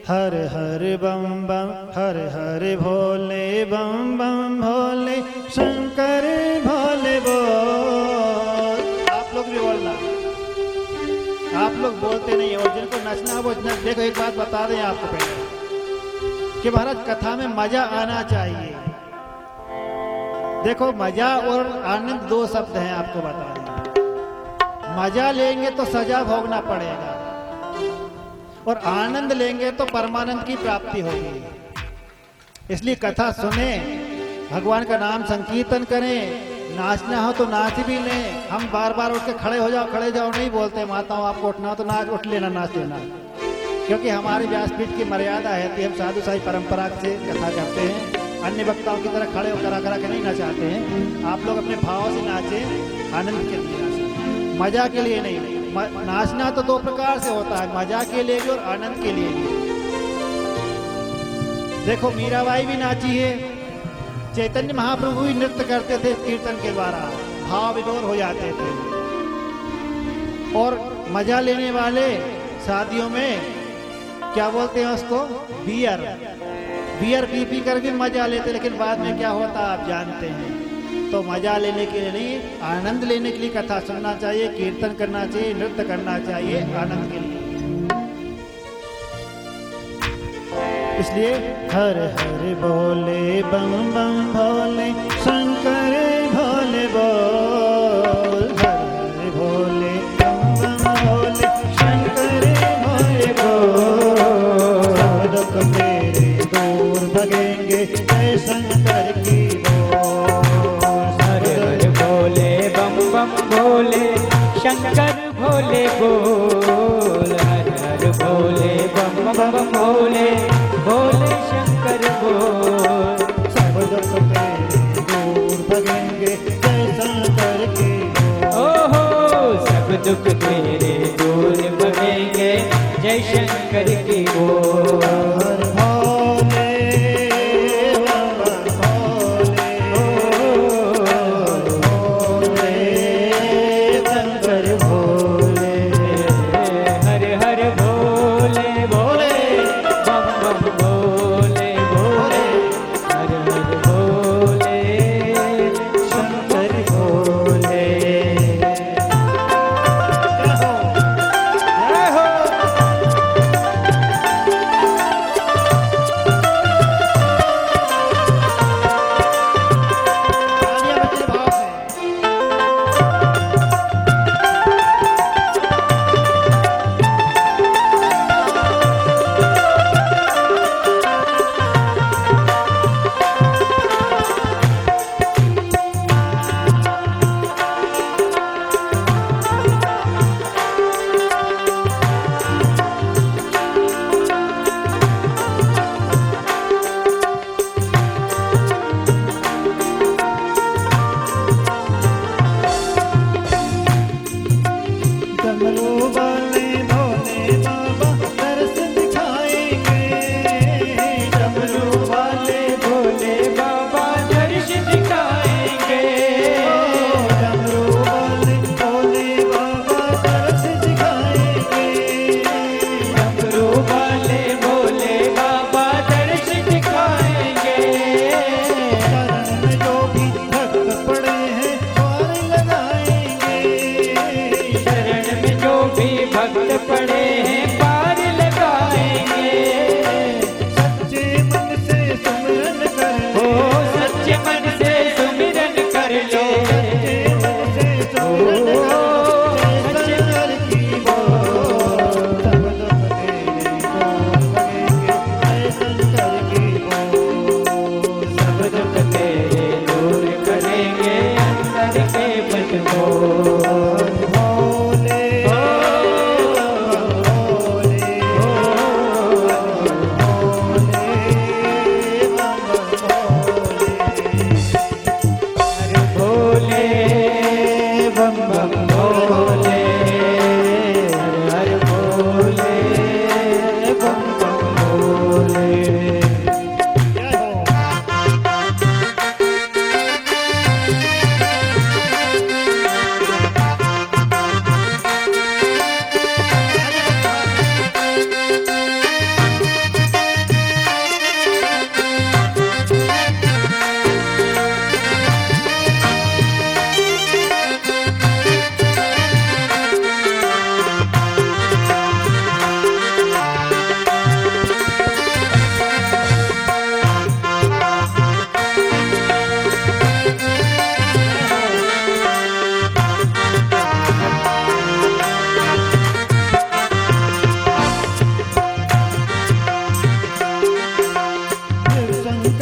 हर हर बम बम हर हर भोले बम बम भोले शंकर भोले बोल। आप लोग भी बोलना, आप लोग बोलते नहीं और जिनको नचना वो नच। देखो एक बात बता दें आपको पहले कि महाराज कथा में मजा आना चाहिए। देखो मजा और आनंद दो शब्द हैं, आपको बता दें। मजा लेंगे तो सजा भोगना पड़ेगा और आनंद लेंगे तो परमानंद की प्राप्ति होगी। इसलिए कथा सुने, भगवान का नाम संकीर्तन करें, नाचना हो तो नाच भी लें। हम बार बार उठ के खड़े हो जाओ खड़े जाओ नहीं बोलते, माताओं आपको उठना हो तो नाच उठ लेना नाच लेना, क्योंकि हमारी व्यासपीठ की मर्यादा है कि हम साधु साई परंपरा से कथा करते हैं। अन्य वक्ताओं की तरह खड़े होकर करा के नहीं नचाते हैं। आप लोग अपने भाव से नाचें, आनंद के लिए नाचें, मजा के लिए नहीं। नाचना तो दो प्रकार से होता है, मजा के लिए भी और आनंद के लिए भी। देखो मीराबाई भी नाची है, चैतन्य महाप्रभु भी नृत्य करते थे कीर्तन के द्वारा, भाव विभोर हो जाते थे। और मजा लेने वाले शादियों में क्या बोलते हैं उसको, बियर पी कर भी मजा लेते, लेकिन बाद में क्या होता आप जानते हैं। तो मजा लेने के लिए नहीं, आनंद लेने के लिए कथा सुनना चाहिए, कीर्तन करना चाहिए, नृत्य करना चाहिए आनंद के लिए। इसलिए हर हर भोले बम बम भोले शंकर भोले बोल। हर हर भोले बम बम भोले शंकर भोले बोल। सब दुख तेरे दूर भगेंगे जय शंकर की भोले शंकर भोले बोल। हर हर भोले बम बम भोले भोले शंकर बोल। सब दुख तेरे दूर भगेंगे जय शंकर की ओहो, सब दुख तेरे दूर भगेंगे जय शंकर की बोल।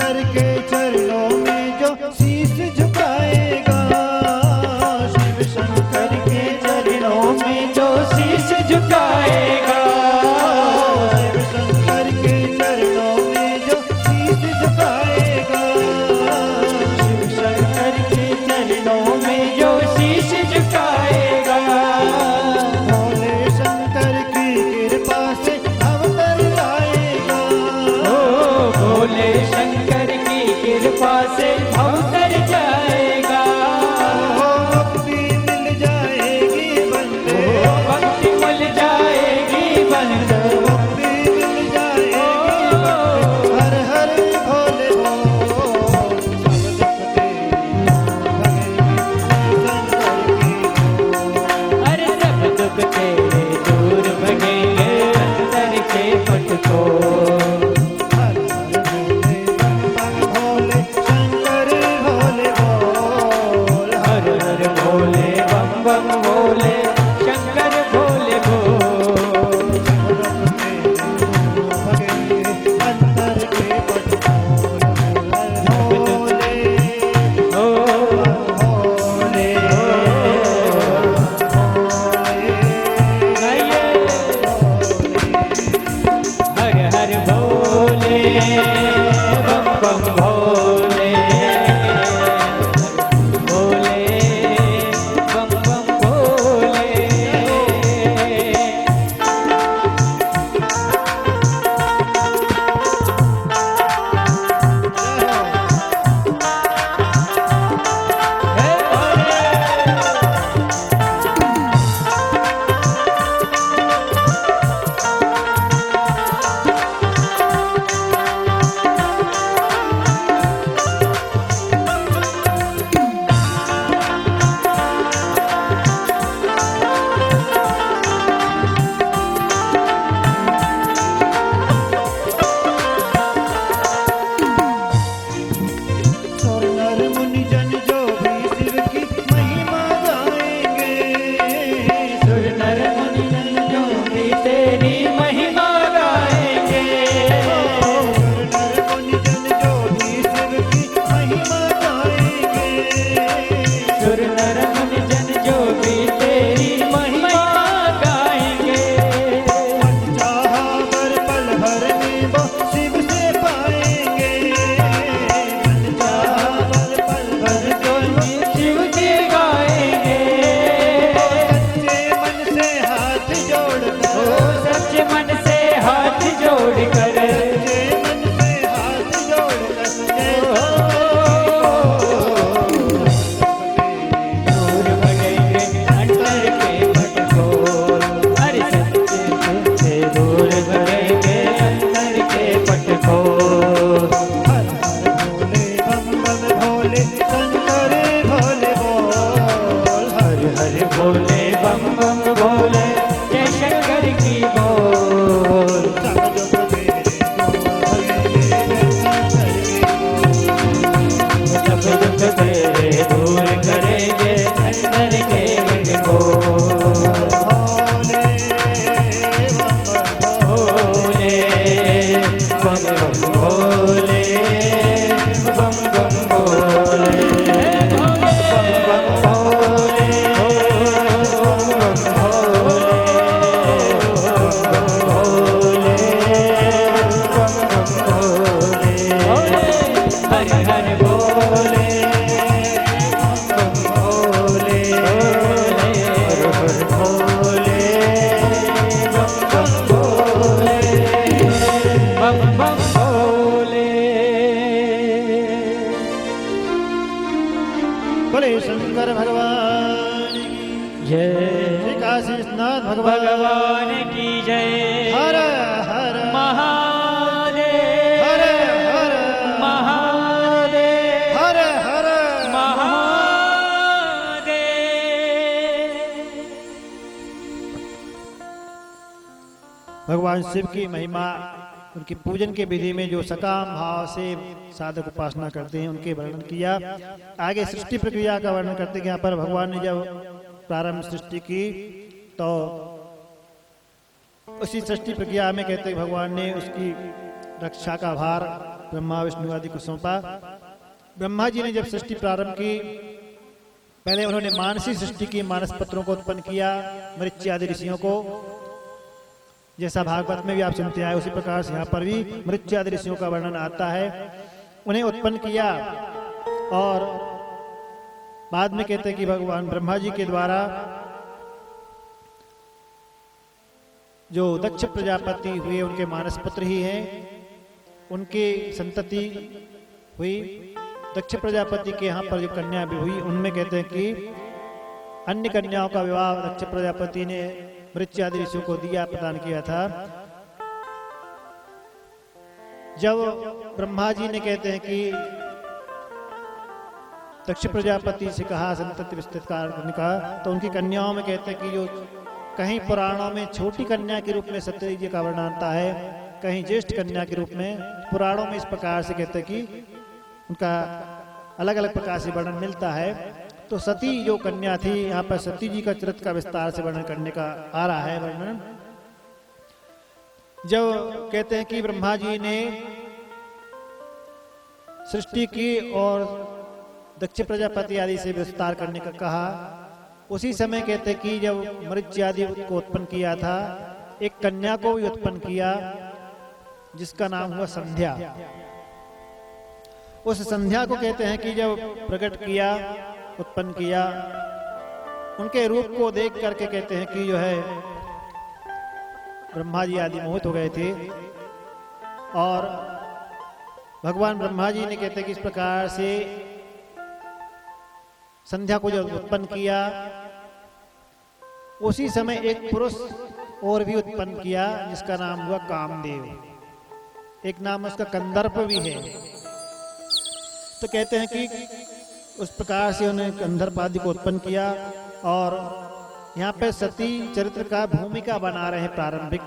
शंकर के चरणों में जो शीश झुकाएगा, शिव शंकर के चरणों में जो शीश झुकाएगा, शिव शंकर के चरणों में जो शीश झुकाएगा, शिव शंकर के चरणों में जो शीश झुकाएगा, भोले शंकर की कृपा से अवतर आएगा, ओ भोले शंकर की कृपा से अवतर जाएगा, मुक्ति मिल जाएगी बंदे, भक्ति मिल जाएगी बंदे, मुक्ति मिल जाएगी बंदे। हर हर भोले बोल, सब दुख तेरे शंकर की अरे सब दुख तेरे दूर भगेंगे अंदर के पट को, हर हर भोले बम बम भोले शंकर भोले बोल, हर हर भोले शंकर भोले बोल, अंदर के पट भोले ओ भोले गाइए हर हर भोले बम बम भोले, भोले बम बम भोले, हे भोले और नर मुनि जन जो भी शिव की महिमा गाएंगे, सुर नर मुनि जन जो भी तेरी महिमा गाएंगे, सुर नर मुनि जन जो भी शिव की महिमा गाएंगे, सुर नर मुनि जन जो भी तेरी महिमा गाएंगे, चाहा वर पल भर में वो शिव से पाएंगे, चाहा वर पल भर में वो शिव जी गाएंगे, सच्चे मन से हाथ ओ जोड़कर, सच्चे मन से हाथ जोड़कर, सच्चे मन से हाथ जोड़कर दूर भगेंगे अंदर के पट को, अरे सच्चे मन से दूर भगेंगे अंदर के पट को, हर हर भोले बम बम भोले शंकर भोले बोल, हर हर भोले बम बम भोले जय शंकर की बोल, सब दुख तेरे दूर भगेंगे शंकर की बोल, सब दुख तेरे दूर करेंगे अंदर के पट को, भोले बम बम भोले, भोले बम बम भोले, बम बम भोले, बम बम भोले, हर हर भोले बम भोले, हर हर भोले बम बम भोले, बम बम भोले। बोले शंकर भगवान की जय श्री काशीनाथ भगवान भगवान की जय। हर हर महादेव हर हर महादेव हर हर महादेव। भगवान शिव की महिमा, उनके पूजन के विधि में जो सकाम भाव से साधक उपासना करते हैं उनके वर्णन किया। आगे सृष्टि प्रक्रिया का वर्णन करते हैं। यहाँ पर भगवान ने जब प्रारंभ सृष्टि की तो उसी सृष्टि प्रक्रिया में कहते हैं भगवान ने उसकी रक्षा का भार ब्रह्मा विष्णु आदि को सौंपा। ब्रह्मा जी ने जब सृष्टि प्रारंभ की, पहले उन्होंने मानसी सृष्टि की, मानस पत्रों को उत्पन्न किया, मृत्यु आदि ऋषियों को, जैसा भागवत में भी आप सुनते आए उसी प्रकार से यहाँ पर भी मृत्यु आदि ऋषियों का वर्णन आता है। उन्हें उत्पन्न किया और बाद में कहते हैं कि भगवान ब्रह्मा जी के द्वारा जो दक्ष प्रजापति हुए उनके मानस पुत्र ही हैं, उनकी संतति हुई। दक्ष प्रजापति के यहाँ पर जो कन्या भी हुई, उनमें कहते हैं कि अन्य कन्याओं का विवाह दक्ष प्रजापति ने मृत्यु आदि ऋषियों को दिया, प्रदान किया था। जब ब्रह्मा जी ने कहते हैं कि दक्ष प्रजापति से कहा संतति विस्तृत करने का, तो उनकी कन्याओं में कहते हैं कि जो कहीं पुराणों में छोटी कन्या के रूप में सत्यवती जी का वर्णन आता है, कहीं ज्येष्ठ कन्या के रूप में। पुराणों में इस प्रकार से कहते हैं कि उनका अलग अलग प्रकार से वर्णन मिलता है। तो सती जो कन्या थी, यहाँ पर सती जी का चरित्र का विस्तार से वर्णन करने का आ रहा है वर्णन। जब कहते हैं कि ब्रह्मा जी ने सृष्टि की और दक्ष प्रजापति आदि से विस्तार करने का कहा, उसी समय कहते हैं कि जब मृत्यु आदि को उत्पन्न किया था, एक कन्या को भी उत्पन्न किया जिसका नाम हुआ संध्या। उस संध्या को कहते हैं कि जब प्रकट किया, उत्पन्न किया, उनके रूप को देख करके कहते हैं कि जो है ब्रह्मा जी आदि मोहित हो गए थे। और भगवान ब्रह्मा जी ने कहते हैं कि इस प्रकार से संध्या को जब उत्पन्न किया, उसी समय एक पुरुष और भी उत्पन्न किया जिसका नाम हुआ कामदेव। एक नाम उसका कंदर्प भी है। तो कहते हैं कि उस प्रकार से उन्हें कंदर्प आदि को उत्पन्न किया। और यहाँ पे सती चरित्र का भूमिका बना रहे प्रारंभिक,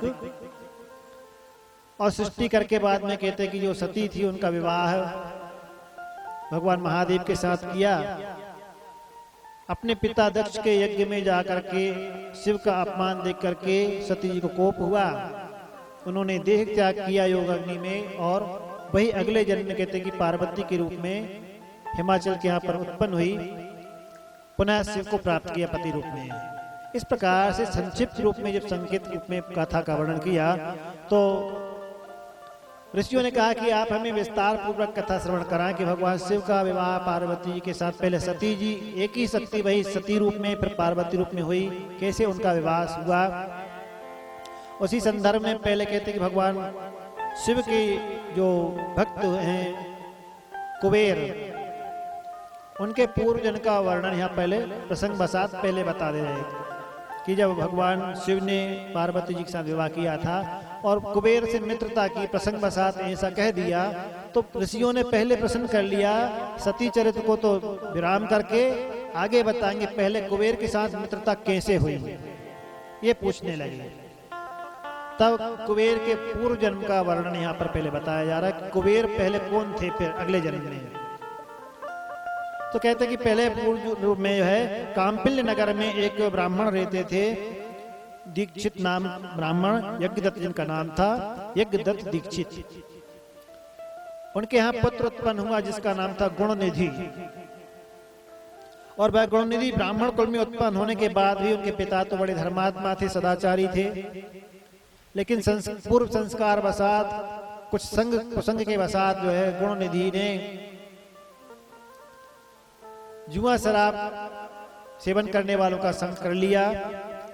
और सृष्टि करके बाद में कहते हैं कि जो सती थी उनका विवाह भगवान महादेव के साथ किया। अपने पिता दक्ष के यज्ञ में जाकर के शिव का अपमान देख करके सती जी को कोप हुआ। उन्होंने देह त्याग किया योग अग्नि में, और वही अगले जन्म में कहते हैं कि पार्वती के रूप में हिमाचल के यहाँ पर उत्पन्न हुई, पुनः शिव को प्राप्त किया पति रूप में। इस प्रकार से संक्षिप्त रूप में जब संकेत रूप में कथा का वर्णन किया, तो ऋषियों ने कहा कि आप हमें विस्तार पूर्वक कथा श्रवण कराएं कि भगवान शिव का विवाह पार्वती जी के साथ, पहले सती जी एक ही शक्ति वही सती रूप में फिर पार्वती रूप में हुई, कैसे उनका विवाह हुआ। उसी संदर्भ में पहले कहते कि भगवान शिव के जो भक्त हैं कुबेर, उनके पूर्व जन्म का वर्णन यहाँ पहले प्रसंग बसात पहले बता दे रहे कि जब भगवान शिव ने पार्वती जी के साथ विवाह किया था और कुबेर से मित्रता की, प्रसंग बसात ऐसा कह दिया, तो ऋषियों ने पहले प्रश्न कर लिया। सती चरित्र को तो विराम करके आगे बताएंगे, पहले कुबेर के साथ मित्रता कैसे हुई ये पूछने लगे। तब कुबेर के पूर्व जन्म का वर्णन यहाँ पर पहले बताया जा रहा है कि कुबेर पहले कौन थे फिर अगले जन्म में। तो कहते हैं कि पहले पूर्व रूप में जो है काम्पिल्य नगर में एक ब्राह्मण रहते थे, दीक्षित नाम ब्राह्मण, यज्ञदत्त जिनका नाम था, यज्ञदत्त दीक्षित। उनके यहाँ पुत्र उत्पन्न हुआ जिसका नाम था गुणनिधि। और वह गुणनिधि ब्राह्मण कुल में उत्पन्न होने के बाद भी उनके पिता तो बड़े धर्मात्मा थे, सदाचारी थे, लेकिन पूर्व संस्कार वसात, कुछ संग कुसंग के वसात जो है गुणनिधि ने जुआ शराब सेवन करने वालों का संग कर लिया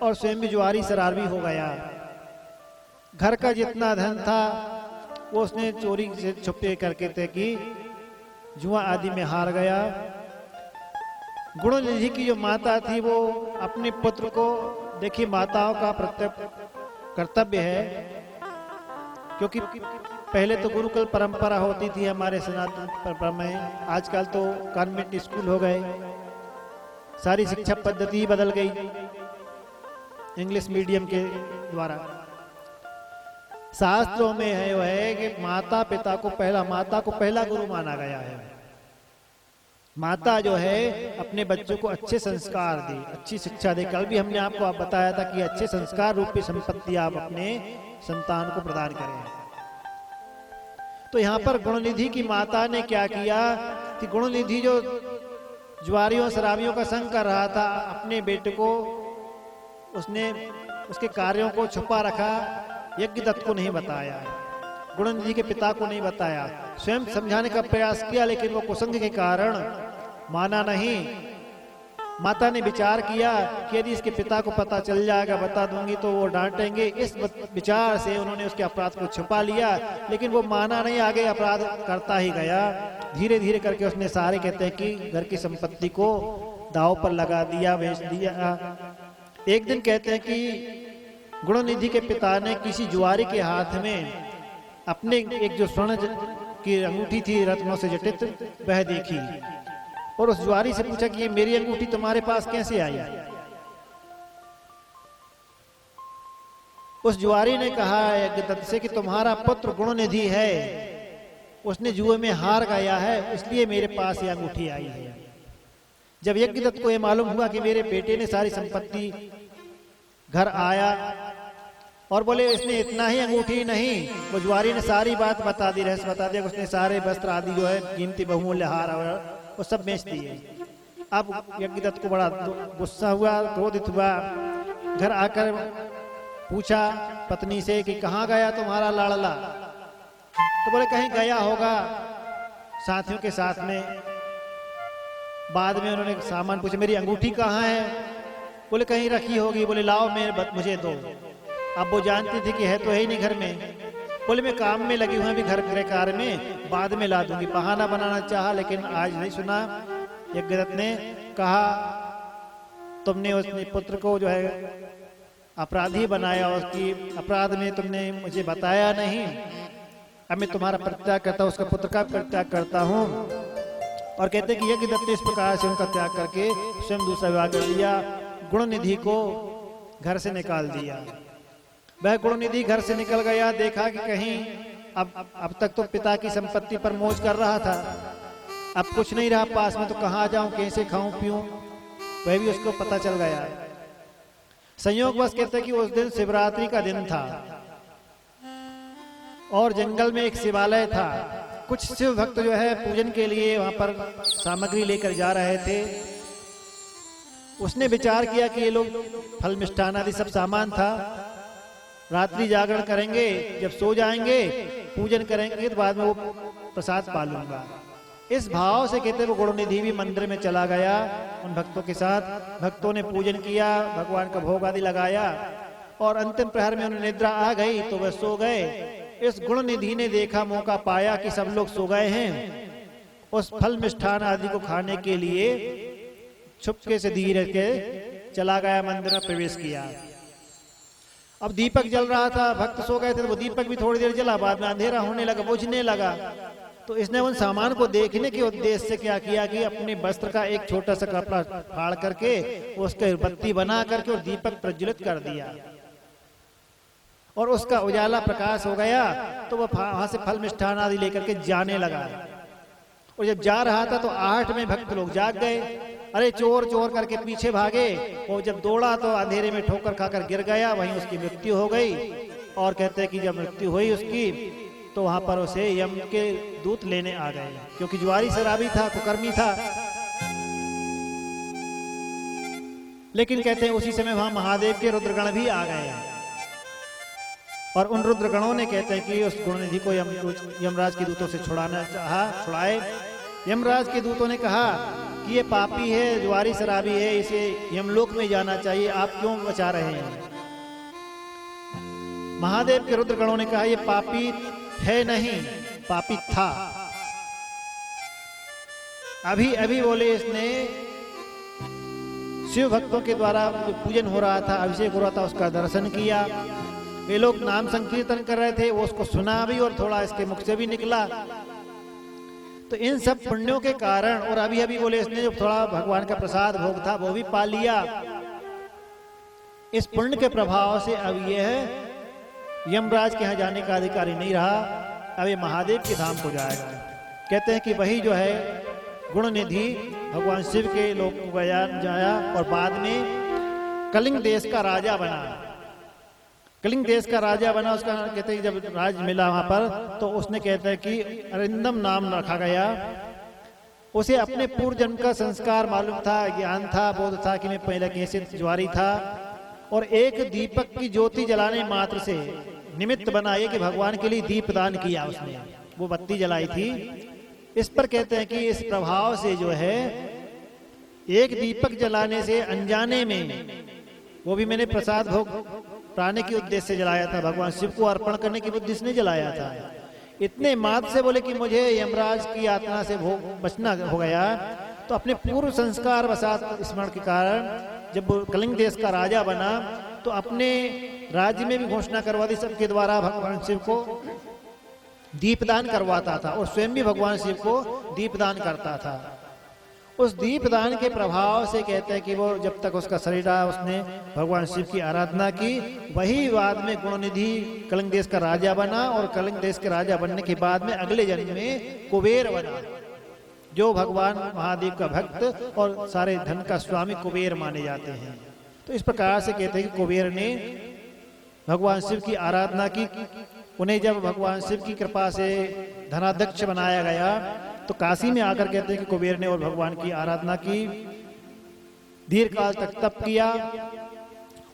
और स्वयं भी जुआरी शराबी हो गया। घर का जितना धन था वो उसने चोरी से छुपे करके थे कि जुआ आदि में हार गया। गुणनिधि की जो माता थी वो अपने पुत्र को, देखिए माताओं का कर्तव्य है, क्योंकि पहले तो गुरुकुल परंपरा होती थी हमारे सनातन परंपरा में, आजकल तो कॉन्वेंट स्कूल हो गए, सारी शिक्षा पद्धति बदल गई इंग्लिश मीडियम के द्वारा। शास्त्रों में है वो है कि माता पिता को पहला गुरु माना गया है। माता जो है अपने बच्चों को अच्छे संस्कार दे, अच्छी शिक्षा दे। कल भी हमने आपको बताया था कि अच्छे संस्कार रूपी संपत्ति आप अपने संतान को प्रदान करें। तो यहाँ पर गुणनिधि की माता ने क्या किया कि गुणनिधि जो जुआरियों शराबियों का संग कर रहा था, अपने बेटे को उसने उसके कार्यों को छुपा रखा, यज्ञदत्त को नहीं बताया, गुणनिधि के पिता को नहीं बताया। स्वयं समझाने का प्रयास किया लेकिन वो कुसंग के कारण माना नहीं। माता ने विचार किया कि यदि इसके पिता को पता चल जाएगा, बता दूंगी तो वो डांटेंगे। इस विचार से उन्होंने उसके अपराध को छुपा लिया, लेकिन वो माना नहीं, आगे अपराध करता ही गया। धीरे धीरे करके उसने सारे, कहते हैं कि घर की संपत्ति को दांव पर लगा दिया, बेच दिया। एक दिन कहते हैं कि गुणनिधि के पिता ने किसी जुआरी के हाथ में अपने एक जो स्वर्ण की अंगूठी थी रत्नों से जटित, वह देखी और उस जुआरी से पूछा कि ये मेरी अंगूठी तुम्हारे पास कैसे आई? उस जुआरी ने कहा यज्ञदत्त से कि तुम्हारा पुत्र गुणनिधि है, उसने जुए में हार गया है, इसलिए मेरे पास ये अंगूठी आई है। जब यज्ञदत्त को यह मालूम हुआ कि मेरे बेटे ने सारी संपत्ति, घर आया और बोले इसने इतना ही अंगूठी नहीं, वो जुआरी ने सारी बात बता दी, रहस्य बता दिया। उसने सारे वस्त्र आदि जो है कीमती बहुमूल्य हार वो सब बेच दिए। अब यज्ञदत्त को बड़ा गुस्सा हुआ, क्रोधित हुआ। घर आकर पूछा पत्नी से कि कहाँ गया तुम्हारा लाड़ला? तो बोले कहीं गया होगा साथियों के साथ में। बाद में उन्होंने सामान पूछा मेरी अंगूठी कहाँ है? बोले कहीं रखी होगी। बोले लाओ मुझे दो। अब वो जानती थी कि है तो है ही नहीं घर में। बोले मैं काम में लगी हुई अभी घर के कार्य में, बाद में ला दूंगी। बहाना बनाना चाहा लेकिन आज नहीं सुना। यज्ञदत्त ने कहा तुमने उसने पुत्र को जो है अपराधी बनाया, उसकी अपराध में तुमने मुझे बताया नहीं। अब मैं तुम्हारा परित्याग करता हूँ, उसका पुत्र का परित्याग करता हूँ। और कहते हैं कि यज्ञदत्त ने इस प्रकार से उनका त्याग करके स्वयं दूसरा विवाह कर लिया। गुणनिधि को घर से निकाल दिया। वह गुणनिधि घर से निकल गया, देखा कि कहीं अब तक तो पिता की संपत्ति पर मौज कर रहा था, अब कुछ नहीं रहा पास में, तो कहाँ जाऊं, कैसे खाऊं पीऊं, वह भी उसको पता चल गया। संयोगवश कहते हैं कि उस दिन शिवरात्रि का दिन था और जंगल में एक शिवालय था। कुछ शिव भक्त जो है पूजन के लिए वहां पर सामग्री लेकर जा रहे थे। उसने विचार किया कि ये लोग फल मिष्ठान आदि सब सामान था, रात्रि जागरण करेंगे, जब सो जाएंगे पूजन करेंगे तो बाद में वो प्रसाद पा लूंगा। इस भाव से कहते वो गुणनिधि भी मंदिर में चला गया उन भक्तों के साथ। भक्तों ने पूजन किया, भगवान का भोग आदि लगाया और अंतिम प्रहर में उन्हें निद्रा आ गई तो वह सो गए। इस गुणनिधि ने देखा, मौका पाया कि सब लोग सो गए हैं, उस फल मिष्ठान आदि को खाने के लिए छुपके से धीरे के चला गया, मंदिर में प्रवेश किया। अब दीपक जल रहा था, भक्त सो गए थे तो वो दीपक भी थोड़ी देर जला, बाद में अंधेरा होने लगा, बुझने लगा। तो इसने उन सामान को देखने के उद्देश्य से क्या किया कि अपने वस्त्र का एक छोटा सा कपड़ा फाड़ करके उसके बत्ती बना करके और दीपक प्रज्वलित कर दिया और उसका उजाला प्रकाश हो गया। तो वह वहां से फल मिष्ठान आदि लेकर के जाने लगा और जब जा रहा था तो आहट में भक्त लोग जाग गए। अरे चोर चोर करके पीछे भागे। वो जब दौड़ा तो अंधेरे में ठोकर खाकर गिर गया, वहीं उसकी मृत्यु हो गई। और कहते हैं कि जब मृत्यु हुई उसकी तो वहां पर उसे यम के दूत लेने आ गए, क्योंकि जुआरी शराबी था, कुकर्मी था। लेकिन कहते हैं उसी समय वहां महादेव के रुद्रगण भी आ गए और उन रुद्रगणों ने कहते हैं कि उस गुणनिधि को यमराज के दूतों से छुड़ाना चाहा, छुड़ाए। यमराज के दूतों ने कहा कि ये पापी है, जुआरी शराबी है, इसे यमलोक में जाना चाहिए, आप क्यों बचा रहे हैं? महादेव के रुद्रगणों ने कहा ये पापी है नहीं, पापी था। अभी अभी बोले इसने शिव भक्तों के द्वारा पूजन हो रहा था, अभिषेक हो रहा था, उसका दर्शन किया। वे लोग नाम संकीर्तन कर रहे थे, वो उसको सुना भी और थोड़ा इसके मुख से भी निकला। तो इन सब पुण्यों के कारण और अभी अभी बोले इसने जो थोड़ा भगवान का प्रसाद भोग था वो भी पा लिया। इस पुण्य के प्रभाव से अब यह यमराज के यहाँ जाने का अधिकारी नहीं रहा, अब ये महादेव के धाम को जाएगा। कहते हैं कि वही जो है गुणनिधि भगवान शिव के लोक को जाया और बाद में कलिंग देश का राजा बना। कलिंग देश का राजा बना, उसका कहते हैं जब राज मिला वहां पर, तो उसने कहते हैं कि अरिंदम नाम रखा गया। उसे अपने पूर्व जन्म का संस्कार मालूम था, ज्ञान था, बोध था कि मैं पहले कैसे ज्वारी था, और एक दीपक की ज्योति जलाने मात्र से निमित्त बनाए कि भगवान के लिए दीप दान किया उसने, वो बत्ती जलाई थी। इस पर कहते हैं कि इस प्रभाव से जो है एक दीपक जलाने से अनजाने में, वो भी मैंने प्रसाद भोग प्राणे के उद्देश्य से जलाया था, भगवान शिव को अर्पण करने की बुद्धि से नहीं जलाया था, इतने मात्र से बोले कि मुझे यमराज की यातना से भोग बचना हो गया। तो अपने पूर्व संस्कार वसात स्मरण के कारण जब वो कलिंग देश का राजा बना, तो अपने राज्य में भी घोषणा करवा दी सबके द्वारा, भगवान शिव को दीपदान करवाता था और स्वयं भी भगवान शिव को दीपदान करता था। उस दीपदान के प्रभाव से कहते हैं कि वो जब तक उसका शरीर रहा उसने भगवान शिव की आराधना की। वही बाद में गुणनिधि कलिंग देश का राजा बना, और कलिंग देश के राजा बनने के बाद में अगले जन्म में कुबेर बना, जो भगवान महादेव का भक्त और सारे धन का स्वामी कुबेर माने जाते हैं। तो इस प्रकार से कहते हैं कि कुबेर ने भगवान शिव की आराधना की। उन्हें जब भगवान शिव की कृपा से धनाध्यक्ष बनाया गया, तो काशी में आकर कहते हैं कि कुबेर ने और भगवान की आराधना की, दीर्घ काल तक तप किया।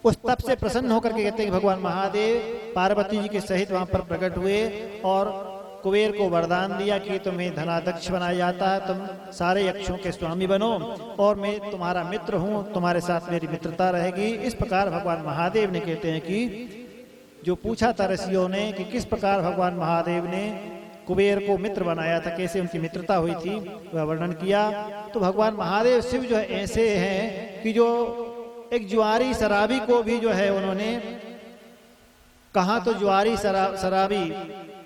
उस तप से प्रसन्न होकर के कहते हैं कि भगवान महादेव पार्वती जी के सहित वहां पर प्रकट हुए और कुबेर को वरदान दिया कि तुम्हें धनाध्यक्ष बनाया जाता है, तुम सारे यक्षों के स्वामी बनो और मैं तुम्हारा मित्र हूं, तुम्हारे साथ मेरी मित्रता रहेगी। इस प्रकार भगवान महादेव ने कहते हैं कि जो पूछा था ऋषियों ने कि किस प्रकार भगवान महादेव ने कुबेर को मित्र बनाया था, कैसे उनकी मित्रता हुई थी, वह वर्णन किया। तो भगवान महादेव शिव जो है ऐसे हैं कि जो एक जुआरी शराबी को भी जो है उन्होंने कहा, तो जुआरी शराबी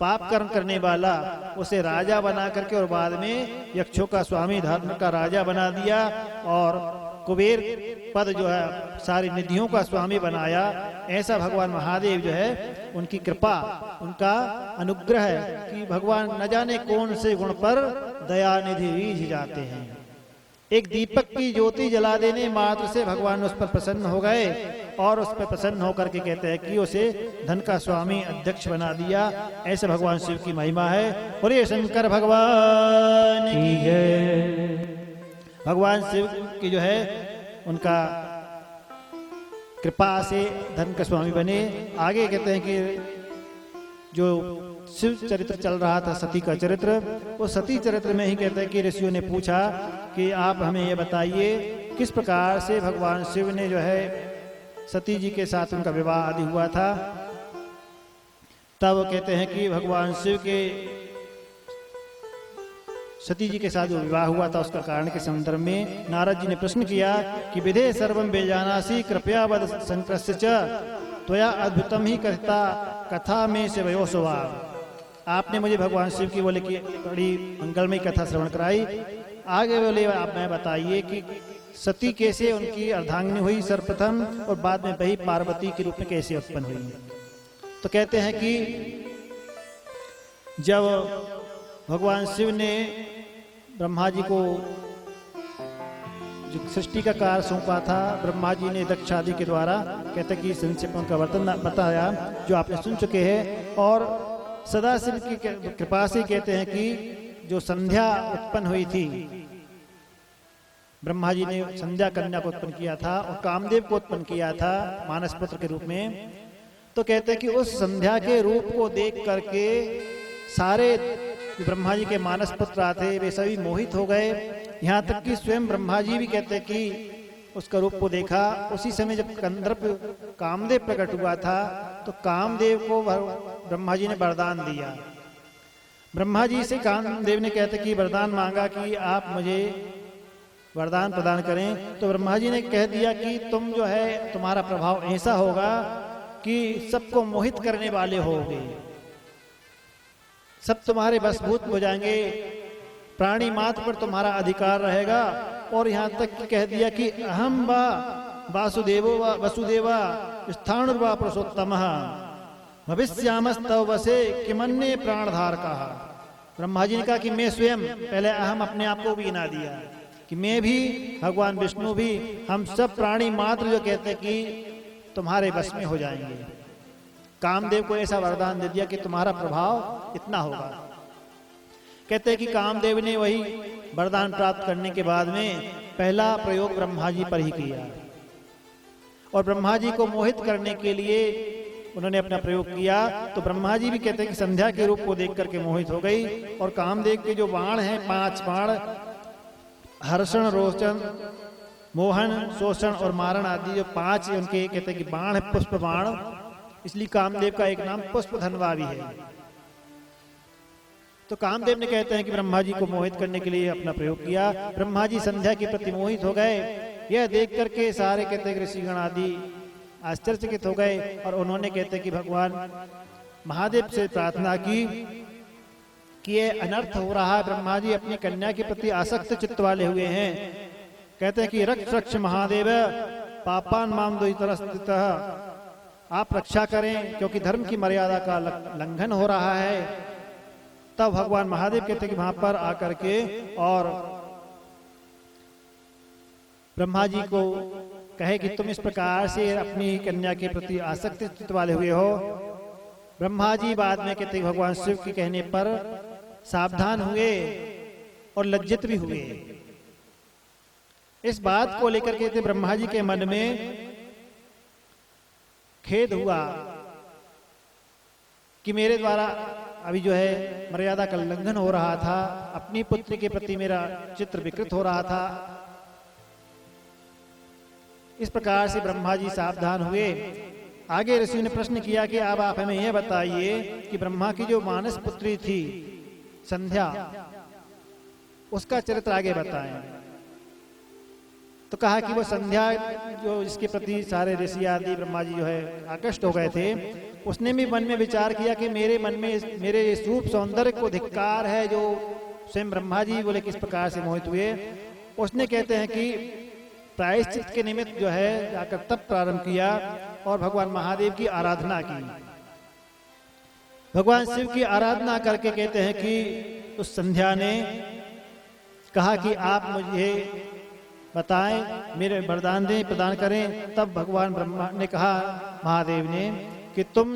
पाप कर्म करने वाला उसे राजा बना करके और बाद में यक्षों का स्वामी धर्म का राजा बना दिया, और कुबेर पद जो है सारी निधियों का स्वामी बनाया। ऐसा भगवान महादेव जो है उनकी कृपा, उनका अनुग्रह है कि भगवान न जाने कौन से गुण पर दया निधि रीझ जाते हैं। एक दीपक की ज्योति जला देने मात्र से भगवान उस पर प्रसन्न हो गए, और उस पर प्रसन्न होकर के कहते हैं कि उसे धन का स्वामी अध्यक्ष बना दिया। ऐसे भगवान शिव की महिमा है। और ये शंकर भगवान की जय। भगवान शिव की जो है उनका कृपा से धन का स्वामी बने। आगे कहते हैं कि जो शिव चरित्र चल रहा था, सती का चरित्र, वो सती चरित्र में ही कहते हैं कि ऋषियों ने पूछा कि आप हमें ये बताइए किस प्रकार से भगवान शिव ने जो है सती जी के साथ उनका विवाह आदि हुआ था। तब कहते हैं कि भगवान शिव के सती जी के साथ जो विवाह हुआ था उसका कारण के संदर्भ में नारद जी ने प्रश्न किया कि विधे सर्वम बेजानासी कृपया वद संक्रस्य च त्वया अद्भुतम ही कथा कथा में से वयोसवा। आपने मुझे भगवान शिव की बोले कि बड़ी मंगलमयी कथा श्रवण कराई। आगे बोले आप मैं बताइए कि सती कैसे उनकी अर्धांगिनी हुई सर्वप्रथम, और बाद में वही पार्वती के रूप में कैसे उत्पन्न हुई। तो कहते हैं कि जब भगवान शिव ने ब्रह्मा जी को जो सृष्टि का कार्य सौंपा था, ब्रह्मा जी ने दक्ष आदि के द्वारा कहते कि संक्षेप का वर्तन बताया जो आपने सुन चुके हैं। और सदाशिव की कृपा से कहते हैं कि जो संध्या उत्पन्न हुई थी, ब्रह्मा जी ने संध्या कन्या को उत्पन्न किया था और कामदेव को उत्पन्न किया था मानस पुत्र के रूप में। तो कहते हैं कि उस संध्या के रूप को देख करके सारे ब्रह्मा जी के मानस पुत्र आते वे सभी मोहित हो गए। यहाँ तक कि स्वयं ब्रह्मा जी भी कहते हैं कि उसका रूप को देखा। उसी समय जब कंदर्प कामदेव प्रकट हुआ था तो कामदेव को ब्रह्मा जी ने वरदान दिया। ब्रह्मा जी से कामदेव ने कहते कि वरदान मांगा कि आप मुझे वरदान प्रदान करें। तो ब्रह्मा जी ने कह दिया कि तुम जो है तुम्हारा प्रभाव ऐसा होगा कि सबको मोहित करने वाले होगे, सब तुम्हारे वशभूत हो जाएंगे, प्राणी मात्र पर तुम्हारा अधिकार रहेगा। और यहाँ तक कि कह दिया कि अहम वा वासुदेवो वा वसुदेवा स्थाणुर्वा पुरुषोत्तमः भविष्यामस्तव वसे किमन्ये प्राणधार कहा। ब्रह्मा जी ने कहा कि मैं स्वयं, पहले अहम अपने आप को भी गिना दिया कि मैं भी, भगवान विष्णु भी, हम सब प्राणी मात्र जो कहते हैं कि तुम्हारे वश में हो जाएंगे। कामदेव को ऐसा वरदान दे दिया कि तुम्हारा प्रभाव इतना होगा। कहते हैं कि कामदेव ने वही वरदान प्राप्त करने के बाद में पहला प्रयोग ब्रह्मा जी पर ही किया और ब्रह्मा जी को मोहित करने के लिए उन्होंने अपना प्रयोग किया। तो ब्रह्मा जी भी कहते हैं कि संध्या के रूप को देख करके मोहित हो गई और कामदेव के जो बाण हैं 5 बाण, हर्षण, रोचन, मोहन, शोषण और मारण आदि जो 5 उनके कहते हैं कि बाण है, पुष्प बाण, इसलिए कामदेव का एक नाम पुष्प धनवा भी है। तो कामदेव ने कहते हैं कि ब्रह्मा जी को मोहित करने के लिए अपना प्रयोग किया। ब्रह्मा जी संध्या के प्रति मोहित हो गए। यह देख करके सारे कहते हैं ऋषिगण आदि आश्चर्यचकित हो गए और उन्होंने कहते हैं कि भगवान महादेव से प्रार्थना की कि ये अनर्थ हो रहा है, ब्रह्मा जी अपनी कन्या के प्रति आसक्त चित्त वाले हुए हैं। कहते हैं कि रक्ष रक्ष महादेव पापान माम द्वैतरस्थितः, आप रक्षा करें क्योंकि धर्म की मर्यादा का लंघन हो रहा है। तब भगवान महादेव कहते हैं कि वहां पर आकर के और ब्रह्मा जी को कहे कि तुम इस प्रकार से अपनी कन्या के प्रति आसक्त चित्त वाले हुए हो। ब्रह्मा जी बाद में कहते हैं भगवान शिव के कहने पर सावधान हुए और लज्जित भी हुए। इस बात को लेकर कहते ब्रह्मा जी के मन में खेद हुआ कि मेरे द्वारा अभी जो है मर्यादा का उल्लंघन हो रहा था, अपनी पुत्री के प्रति मेरा चित्र विकृत हो रहा था। इस प्रकार से ब्रह्मा जी सावधान हुए। आगे ऋषि ने प्रश्न किया कि अब आप हमें यह बताइए कि ब्रह्मा की जो मानस पुत्री थी संध्या, उसका चरित्र आगे बताएं। तो कहा कि वो संध्या जो जिसके प्रति सारे ऋषि आदि ब्रह्मा जी जो है आकृष्ट हो गए थे, उसने भी मन में विचार किया कि मेरे मन में मेरे इस रूप सौंदर्य को धिक्कार है। जो स्वयं ब्रह्मा जी बोले किस प्रकार से मोहित हुए, उसने कहते हैं कि प्रायश्चित के निमित्त जो है जाकर तप प्रारंभ किया और भगवान महादेव की आराधना की। भगवान शिव की आराधना करके कहते हैं कि उस संध्या ने कहा कि आप मुझे बताएं, मेरे वरदान दें, प्रदान करें। तब भगवान ब्रह्मा ने कहा महादेव ने कि तुम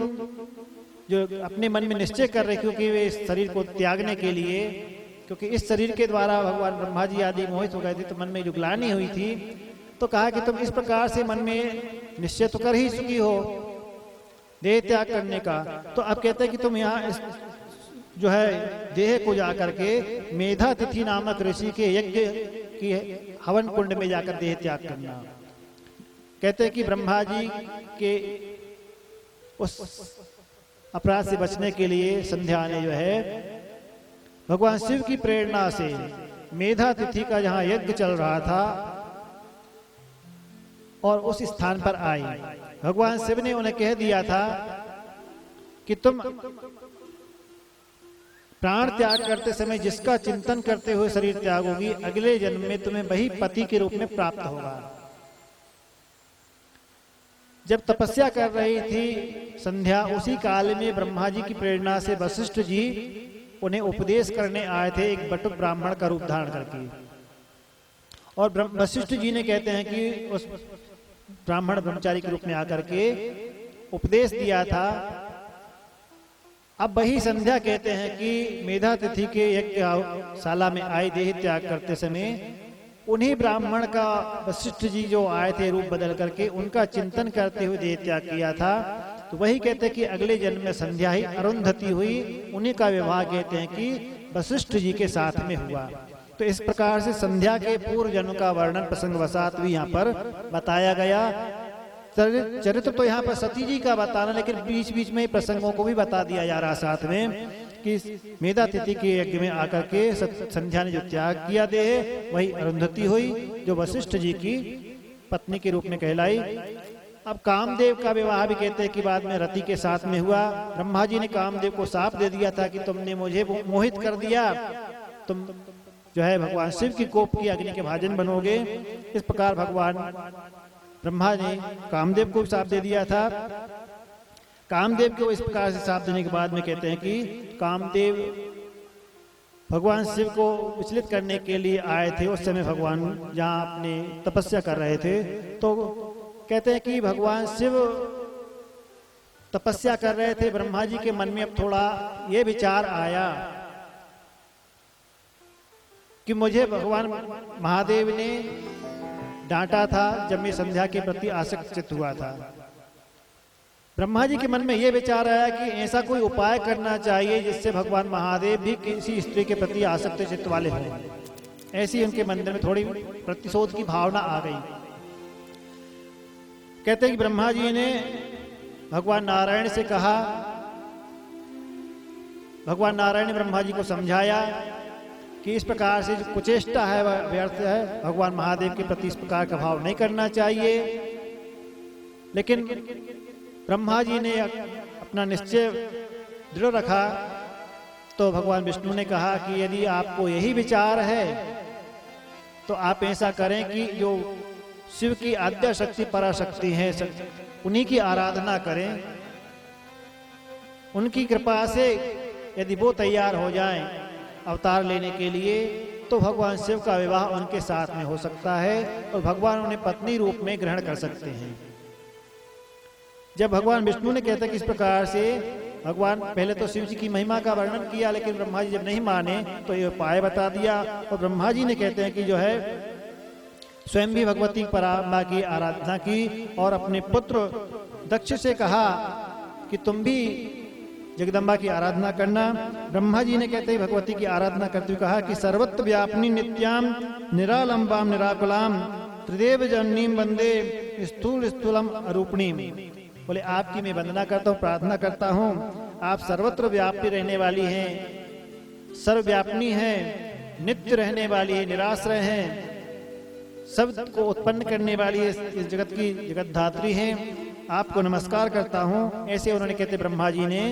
जो अपने मन में निश्चय कर रहे, क्योंकि वे इस शरीर को त्यागने के लिए, क्योंकि इस शरीर के द्वारा भगवान ब्रह्मा जी आदि मोहित हो गए थे, तो मन में जो ग्लानि हुई थी, तो कहा कि तुम इस प्रकार से मन में निश्चय तो कर ही चुकी हो देह त्याग करने का। तो अब कहते हैं कि तुम यहाँ जो है देह को जाकर के मेधा तिथि नामक ऋषि के यज्ञ की हवन कुंड में जाकर देह त्याग करना। कहते हैं कि ब्रह्मा जी के उस अपराध से बचने के लिए संध्या ने जो है भगवान शिव की प्रेरणा से मेधा तिथि का जहां यज्ञ चल रहा था और उस स्थान पर आई। भगवान शिव ने उन्हें कह दिया था कि तुम प्राण त्याग करते समय जिसका चिंतन करते हुए शरीर त्यागोगी, अगले जन्म में तुम्हें वही पति के रूप में प्राप्त होगा। जब तपस्या कर रही थी संध्या, उसी काल में ब्रह्मा जी की प्रेरणा से वशिष्ठ जी उन्हें उपदेश करने आए थे, एक बटुक ब्राह्मण का रूप धारण करके। और वशिष्ठ जी ने कहते हैं कि उस ब्राह्मण ब्रह्मचारी के रूप में आकर के उपदेश दिया था। अब वही संध्या कहते हैं कि मेधा तिथि के यज्ञशाला में आई देह त्याग करते समय उन्हीं ब्राह्मण का वशिष्ठ जी जो आए थे रूप बदल करके, उनका चिंतन करते हुए देह त्याग किया था। तो वही कहते हैं कि अगले जन्म में संध्या ही अरुंधति हुई, उन्हीं का विवाह कहते हैं कि वशिष्ठ जी के साथ में हुआ। तो इस प्रकार से संध्या के पूर्व जन्म का वर्णन प्रसंग वसात भी यहाँ पर बताया गया। चरित्र तो यहाँ पर सती जी का बताना, लेकिन बीच बीच में प्रसंगों को भी बता दिया जा रहा साथ में कि मेधा तिथि के यज्ञ में आकर के संध्या ने जो त्याग किया देह, वही अरुंधति हुई जो वशिष्ठ जी की पत्नी के रूप में कहलाई। अब कामदेव का विवाह भी कहते हैं कि बाद में रति के साथ में हुआ। ब्रह्मा जी ने कामदेव को शाप दे दिया था कि तुमने मुझे मोहित कर दिया, तुम जो है भगवान शिव की कोप की अग्नि के भाजन बनोगे। इस प्रकार भगवान ब्रह्मा ने कामदेव को शाप दे दिया था। कामदेव को इस प्रकार से शाप देने के बाद में कहते हैं कि कामदेव भगवान शिव को विचलित करने के लिए आए थे। उस समय भगवान जहाँ अपने तपस्या कर रहे थे, तो कहते हैं कि भगवान शिव तपस्या कर रहे थे, ब्रह्मा जी के मन में अब थोड़ा ये विचार आया कि मुझे भगवान महादेव ने डांटा था जब मैं संध्या के प्रति आसक्त चित्त हुआ था। ब्रह्मा जी के मन में यह विचार आया कि ऐसा कोई उपाय करना चाहिए जिससे भगवान महादेव भी किसी स्त्री के प्रति आसक्त चित्त वाले हों। ऐसी उनके मन में थोड़ी प्रतिशोध की भावना आ गई। कहते हैं कि ब्रह्मा जी ने भगवान नारायण से कहा, भगवान नारायण ने ब्रह्मा जी को समझाया कि इस प्रकार से जो कुचेष्टा है वह व्यर्थ है, भगवान महादेव के प्रति इस प्रकार का भाव नहीं करना चाहिए। लेकिन ब्रह्मा जी ने अपना निश्चय दृढ़ रखा तो भगवान विष्णु ने कहा कि यदि आपको यही विचार है तो आप ऐसा करें कि जो शिव की आद्य शक्ति पराशक्ति है उन्हीं की आराधना करें। उनकी कृपा से यदि वो तैयार हो जाएं अवतार लेने के लिए तो भगवान शिव का विवाह उनके साथ में हो सकता है और भगवान उन्हें पत्नी रूप में ग्रहण कर सकते हैं। जब भगवान विष्णु ने कहते कि इस प्रकार से भगवान पहले तो शिव जी की महिमा का वर्णन किया, लेकिन ब्रह्मा जी जब नहीं माने तो ये उपाय बता दिया। और ब्रह्मा जी ने कहते हैं कि जो है स्वयं भी भगवती पराम्बा की आराधना की और अपने पुत्र दक्ष से कहा कि तुम भी जगदम्बा की आराधना करना। ब्रह्मा जी ने कहते ही भगवती की आराधना करते हुए कहा कि सर्वत्र व्यापिनी नित्याम निरालंबाम निराकुलाम त्रिदेव जननीम वंदे स्थूल स्थूलम अरूपणीम। बोले आपकी मैं वंदना करता हूँ, प्रार्थना करता हूँ। आप सर्वत्र व्यापी रहने वाली हैं, सर्वव्यापिनी हैं, नित्य रहने वाली है, निराश्रय हैं, सब को उत्पन्न करने वाली है, इस जगत की जगत धात्री हैं। आपको नमस्कार करता हूँ। ऐसे उन्होंने कहते ब्रह्मा जी ने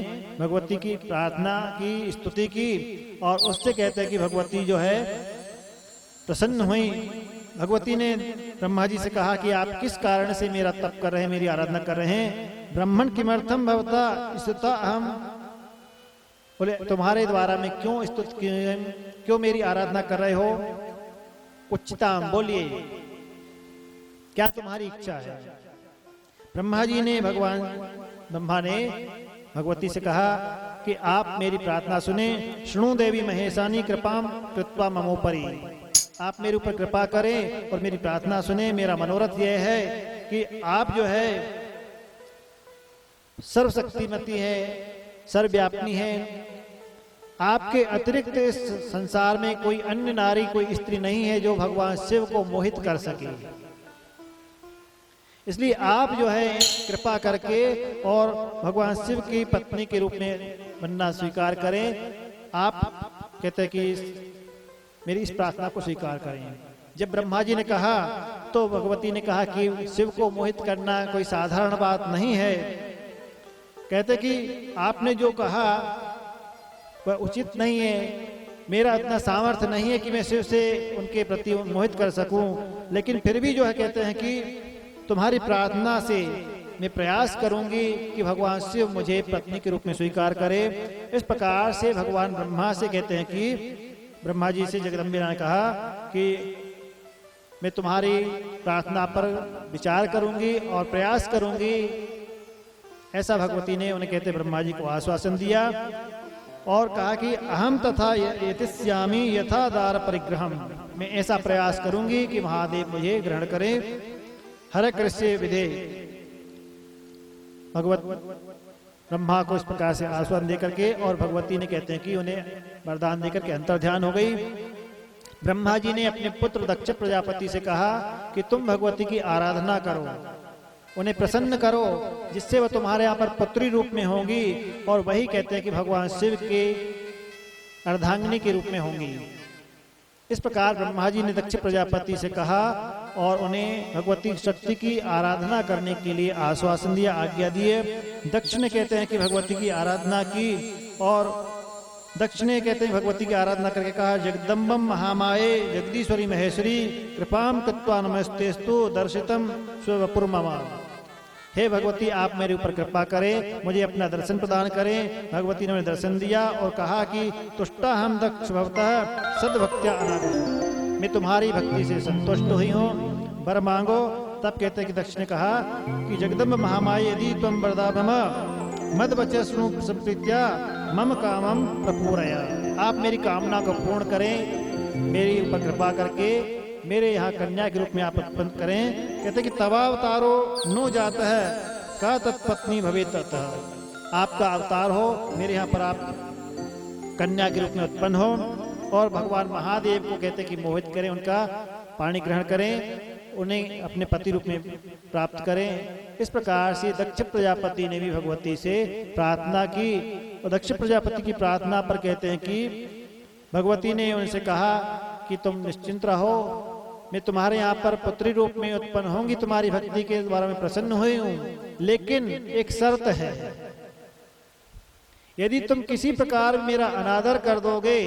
भगवती की प्रार्थना की, स्तुति की और उससे कहते हैं कि भगवती जो है प्रसन्न हुई। भगवती ने ब्रह्मा जी से कहा कि आप किस कारण से मेरा तप कर रहे हैं, मेरी आराधना कर रहे हैं। ब्रह्मण किमर्थम भवता स्तुता अहम। बोले तुम्हारे द्वारा मैं क्यों स्तुत, क्यों मेरी आराधना कर रहे हो? उच्चताम, बोलिए क्या तुम्हारी इच्छा है? ब्रह्मा जी ने ब्रह्मा ने भगवती से कहा कि आप मेरी प्रार्थना सुने। शृणु देवी महेशानी कृपाम कृत्वा ममोपरि। आप मेरे ऊपर कृपा करें और मेरी प्रार्थना सुने। मेरा मनोरथ यह है कि आप जो है सर्वशक्तिमती है, सर्वव्यापिनी है। आपके अतिरिक्त इस संसार में कोई अन्य नारी, कोई स्त्री नहीं है जो भगवान शिव को मोहित कर सके। इसलिए आप जो है कृपा करके और भगवान शिव की पत्नी के रूप में बनना स्वीकार करें। आप कहते हैं कि मेरी इस प्रार्थना को स्वीकार करें। जब ब्रह्मा जी ने कहा तो भगवती ने कहा कि शिव को मोहित करना कोई साधारण बात नहीं है। कहते कि आपने जो कहा वह उचित नहीं है। मेरा इतना सामर्थ्य नहीं है कि मैं शिव से उनके प्रति मोहित कर सकूं, लेकिन फिर भी जो है कहते हैं कि तुम्हारी प्रार्थना से मैं प्रयास करूंगी कि भगवान शिव मुझे पत्नी के रूप में स्वीकार करे। इस प्रकार से भगवान ब्रह्मा से कहते हैं कि ब्रह्मा जी से जगदम्बे ने कहा कि मैं तुम्हारी प्रार्थना पर विचार करूंगी और प्रयास करूंगी। ऐसा भगवती ने उन्हें कहते ब्रह्मा जी को आश्वासन दिया और कहा कि अहम तथा यतिष्यामि यथा दार परिग्रहम। मैं ऐसा प्रयास करूंगी कि महादेव मुझे ग्रहण करें। हर कृष्य विधे। भगवत ब्रह्मा को इस प्रकार से आश्वासन देकर के और भगवती ने कहते हैं कि उन्हें वरदान देकर के अंतर ध्यान हो गई। ब्रह्मा जी ने अपने पुत्र दक्ष प्रजापति से कहा कि तुम भगवती की आराधना करो, उन्हें प्रसन्न करो, जिससे वह तुम्हारे यहाँ पर पुत्री रूप में होंगी और वही कहते हैं कि भगवान शिव के अर्धांगिनी के रूप में होंगी। इस प्रकार ब्रह्मा जी ने दक्ष प्रजापति से कहा और उन्हें भगवती शक्ति की आराधना करने के लिए आश्वासन दिया, आज्ञा दिए। दक्ष ने कहते हैं कि भगवती की आराधना की और दक्ष ने कहते हैं भगवती की आराधना करके कहा जगदम्बम महामाये जगदीश्वरी महेश्वरी कृपाम कृत्वा नमस्तेस्तु दर्शितम स्वपुरममा। हे भगवती आप मेरे ऊपर कृपा करें, मुझे अपना दर्शन प्रदान करें। भगवती ने उन्हें दर्शन दिया और कहा कि तुष्टा हम दक्ष भवतः सद्भक्त्या अनागत। मैं तुम्हारी भक्ति से संतुष्ट हुई हूँ, वर मांगो। तब कहते हैं कि दक्ष ने कहा कि जगदम्ब महामाये यदि त्वं वरदामः मद वचस्नु संप्रीत्या मम कामम प्रपूरया। आप मेरी कामना को पूर्ण करें, मेरी ऊपर कृपा करके मेरे यहाँ कन्या के रूप में आप उत्पन्न करें। कहते कि तवावतारो नो जाता है का तत्पत्नी भवेत ततः। आपका अवतार हो, मेरे यहाँ पर आप कन्या के रूप में उत्पन्न हो और भगवान महादेव को कहते कि मोहित करें, उनका पाणी ग्रहण करें, उन्हें अपने पति रूप में प्राप्त करें। इस प्रकार से दक्ष प्रजापति ने भी भगवती से प्रार्थना की और दक्ष प्रजापति की प्रार्थना पर कहते हैं कि भगवती ने उनसे कहा कि तुम निश्चिंत रहो, मैं तुम्हारे यहाँ पर पुत्री रूप में उत्पन्न होंगी, तुम्हारी भक्ति के द्वारा मैं प्रसन्न हुई हूँ, लेकिन एक शर्त है, यदि तुम किसी प्रकार मेरा अनादर कर दोगे,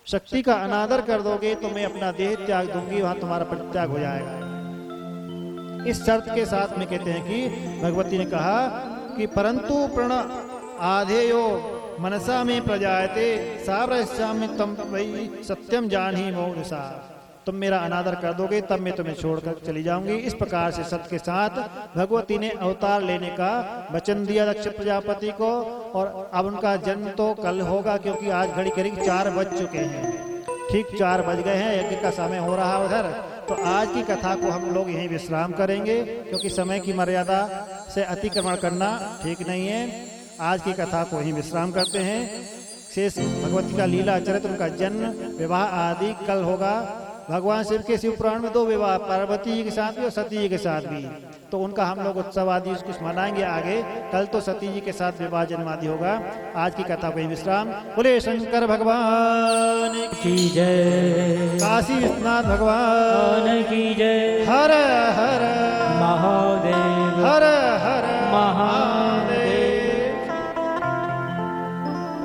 शक्ति का अनादर कर दोगे, तो मैं अपना देह त्याग दूंगी, वहां तुम्हारा परित्याग हो जाएगा। इस शर्त के साथ में कहते हैं कि भगवती ने कहा कि परंतु प्रण आधेयो मनसा में प्रजायते सावरस्यामि तम वही सत्यम जानी मोहसा। तुम मेरा अनादर कर दोगे तब मैं तुम्हें छोड़कर चली जाऊंगी। इस प्रकार से सत्य के साथ भगवती ने अवतार लेने का वचन दिया दक्ष प्रजापति को। और अब उनका जन्म तो कल होगा, क्योंकि आज घड़ी करीब 4 बज चुके हैं, ठीक 4 बज गए हैं, यज्ञ का समय हो रहा है उधर। तो आज की कथा को हम लोग यहीं विश्राम करेंगे, क्योंकि समय की मर्यादा से अतिक्रमण करना ठीक नहीं है। आज की कथा को यहीं विश्राम करते हैं। शेष भगवती का लीला चरित्र, उनका जन्म, विवाह आदि कल होगा। भगवान शिव के शिव पुराण में 2 विवाह, पार्वती जी के साथ भी और सती जी के साथ भी, तो उनका हम लोग उत्सव आदि कुछ मनाएंगे आगे। कल तो सती जी के साथ विवाह जन्म आदि होगा। आज की कथा को विश्राम। बोले शंकर भगवान की जय, काशी विश्वनाथ भगवान की जय। हर हर महादेव, हर हर महादेव।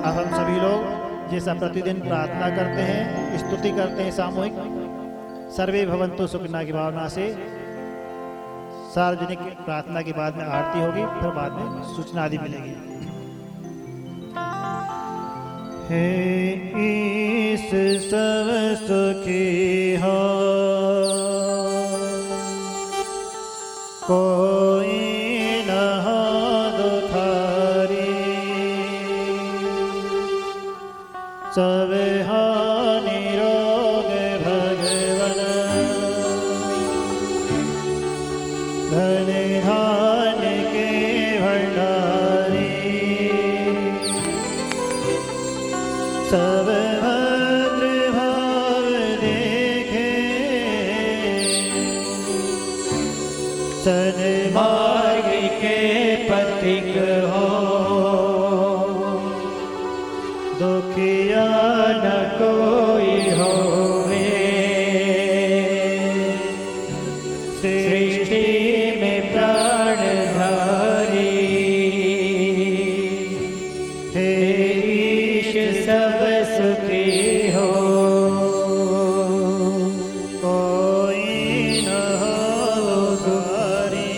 अब हम सभी लोग जैसा प्रतिदिन प्रार्थना करते हैं, स्तुति करते हैं सामूहिक, सर्वे भवन्तु सुखिनः की भावना से सार्वजनिक प्रार्थना के बाद में आरती होगी, फिर बाद में सूचना आदि मिलेगी। हे ईश सब सुखी हो, कोई न हो दुखारी, सब हो निरोग भगवन, धन धान के भंडारी, सब भद्र भाव देखे, सन्मार्ग के पथिक हो, दुखिया न कोई होवे, सृष्टि में प्राणधारी, हे ईश सब सुखी हो, कोई न हो दुआरी।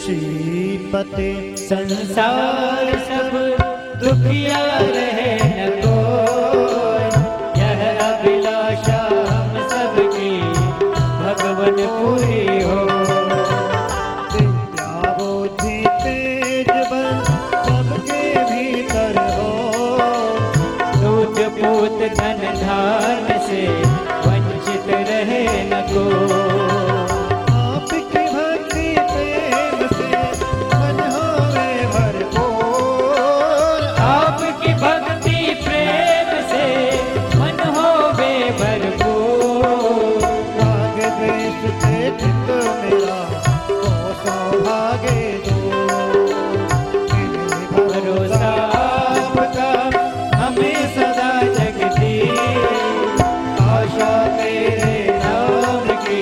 श्रीपति संसार सब दुखिया रहे न कोई, यह अभिलाषा हम सबकी भगवन पूरी हो। विद्या बुद्धि तेज बल सबके भीतर हो, दूध पूत धन धान से वंचित रहे न कोई। आपकी भक्ति प्रेम से मन होवे भरपूर, आपकी भक्ति प्रेम से मन होवे भरपूर। राग द्वेष से चित्त मेरा हो सौभाग्य दूर, भरोसा आपका हमें सदा जगती, आशा तेरे नाम की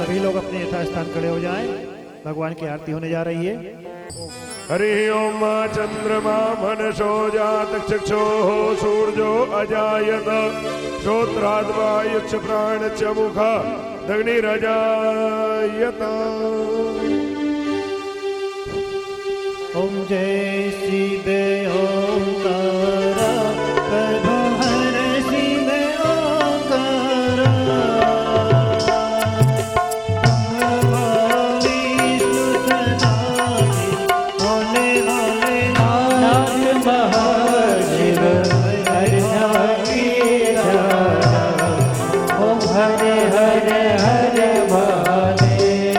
सभी लोग अपने यथास्थान खड़े हो जाएं। भगवान की आरती होने जा रही है। हरि ओम चंद्रमा मनसो जात चक्षो सूर्यो अजायत श्रोत्राद्वा यक्ष प्राण च मुख दग्निरजायत। ओम जय शिव ओंकार प्रभु हर शिव ओंकार विष्णु सनातन भोले भोले नाथ महाशिव ओम हरे हरे हरे महादेव।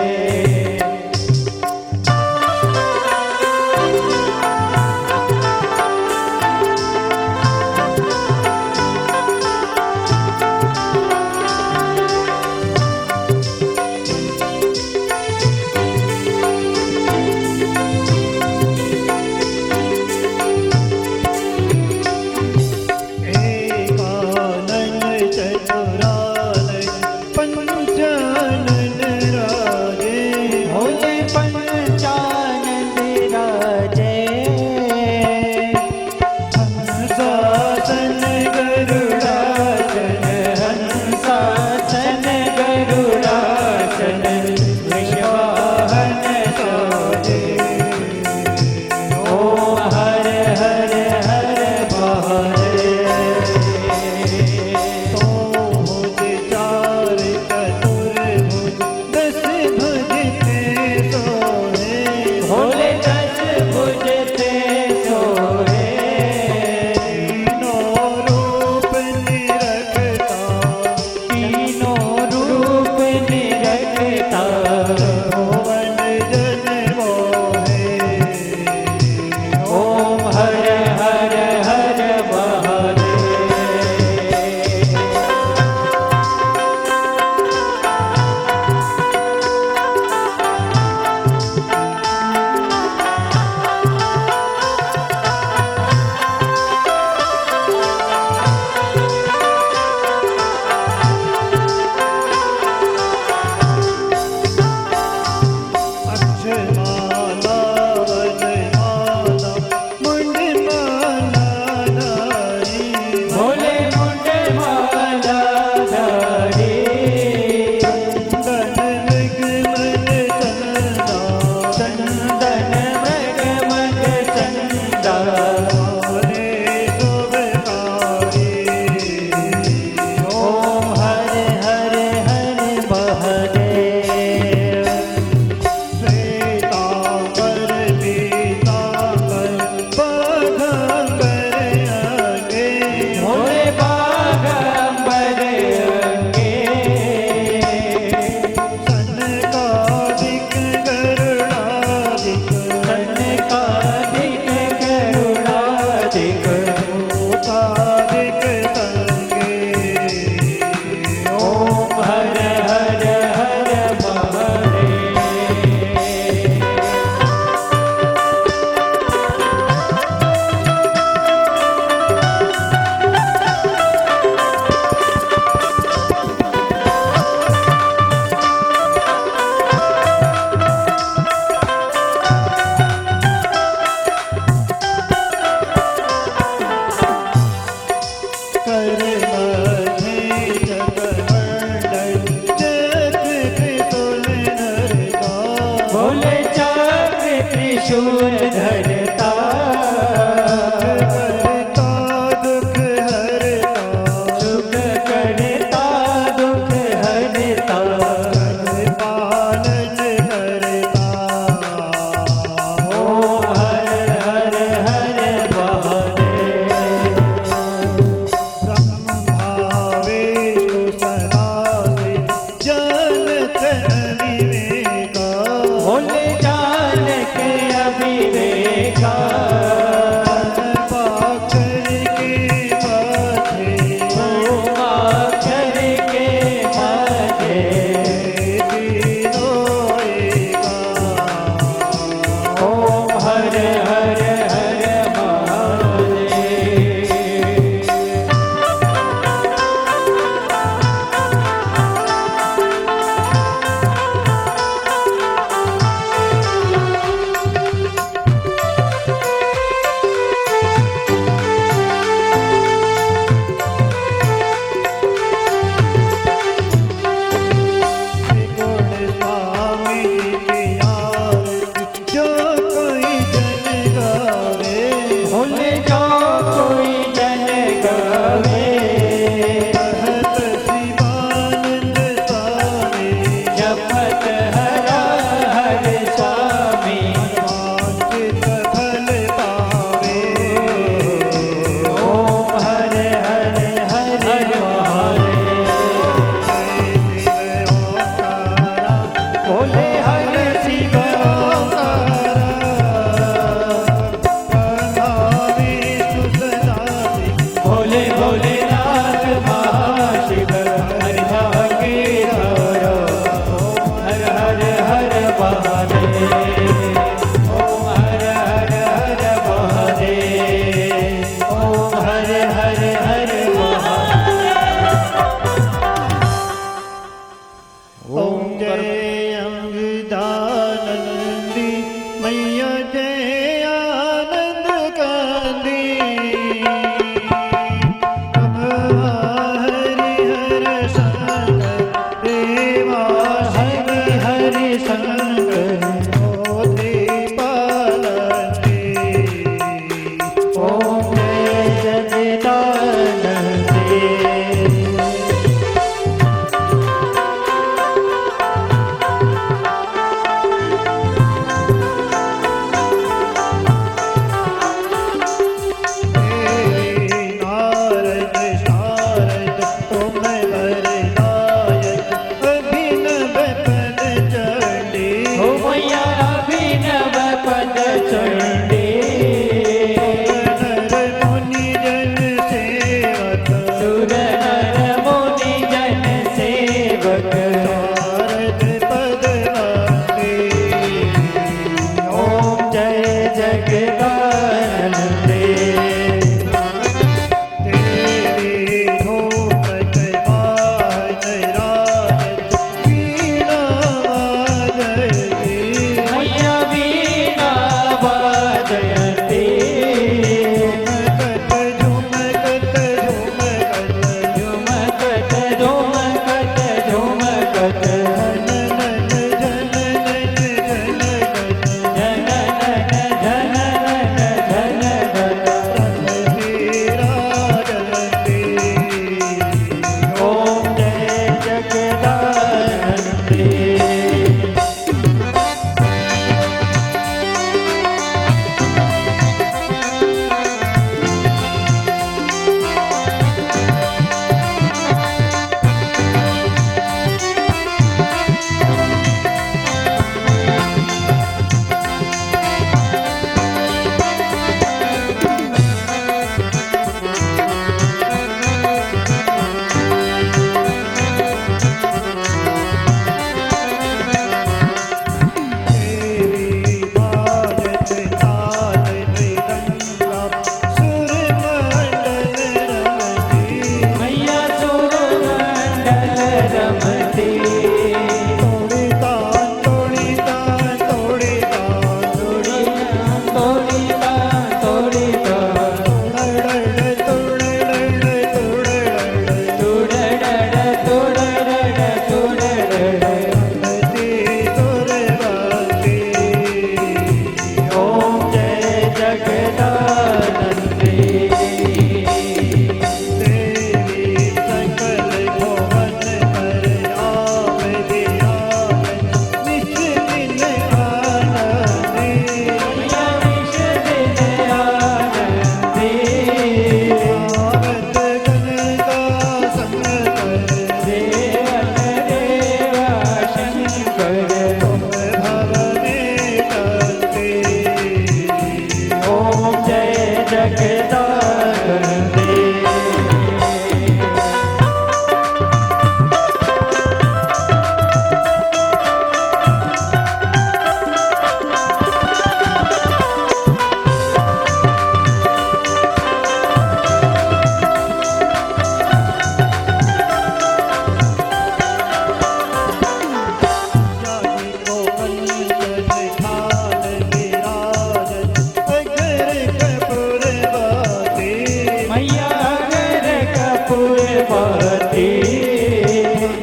पाती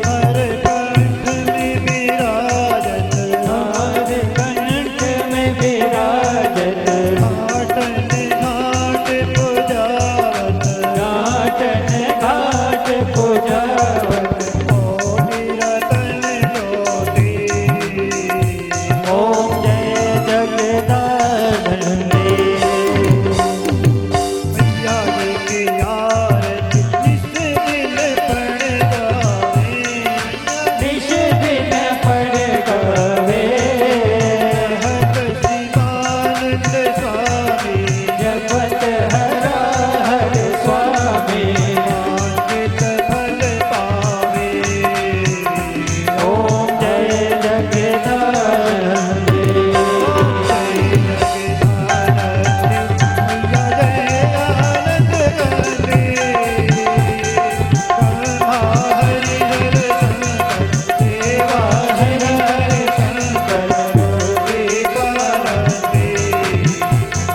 हर कंठ में विराजत हर कंठ में विराजत घाटन घाट पुजावत घाटन घाट पूजावत ओ विरतन ज्योति ओम जय जगदानंदे मैया जी की आरती निस दिल प्रण गावे निश दिन पड़ गवे हत शिवानंद स्वामी जपत हरा हर स्वामी मांगित फल पावे ओम जय जगदानंदे जय जगदानंद मैया जय आनंद गाते कहा हरि हर शंकर सेवा हरि हर शंकर देवानंदे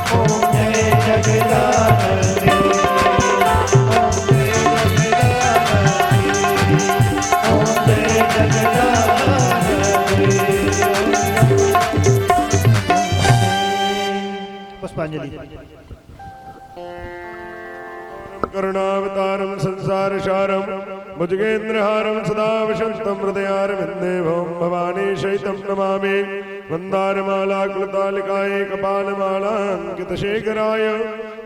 ओम जय जगदानंदे ओम जय जगदानंदे पुष्पांजलि करुणावतारं संसारसारं भुजगेन्द्रहारं सदा वसन्तं हृदयारविन्दे भवं भवानी शैतं नमामि मन्दारमालाकुलतालिकाय कपालमालाङ्कितशेखराय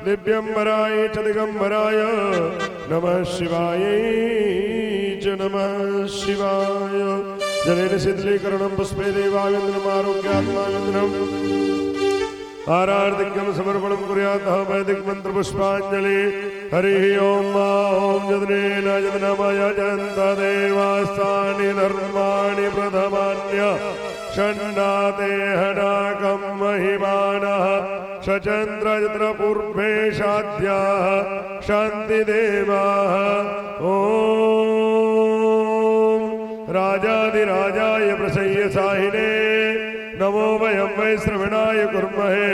दिव्यम्बराय च दिगम्बराय नमः शिवायै च नमः शिवाय जलेन शीतलीकरणं पुष्पे देवाविन्दनमारोग्यात्माविन्दनम् आरार्तिक्यं समर्पणं कुर्यात् वैदिक मंत्र पुष्पांजलि हरि ओम ओम जदनेन जदनमय जयन्त देवास्तानि धर्माणि प्रथमान्य षण्णाते हनाकं महिमानः शचन्द्रजत्र पूर्वे शाद्याः शान्तिदेवाः ओम राजाधिराजाय प्रसह्य साहिने नमो वयं वै श्रवणाय कुर्महे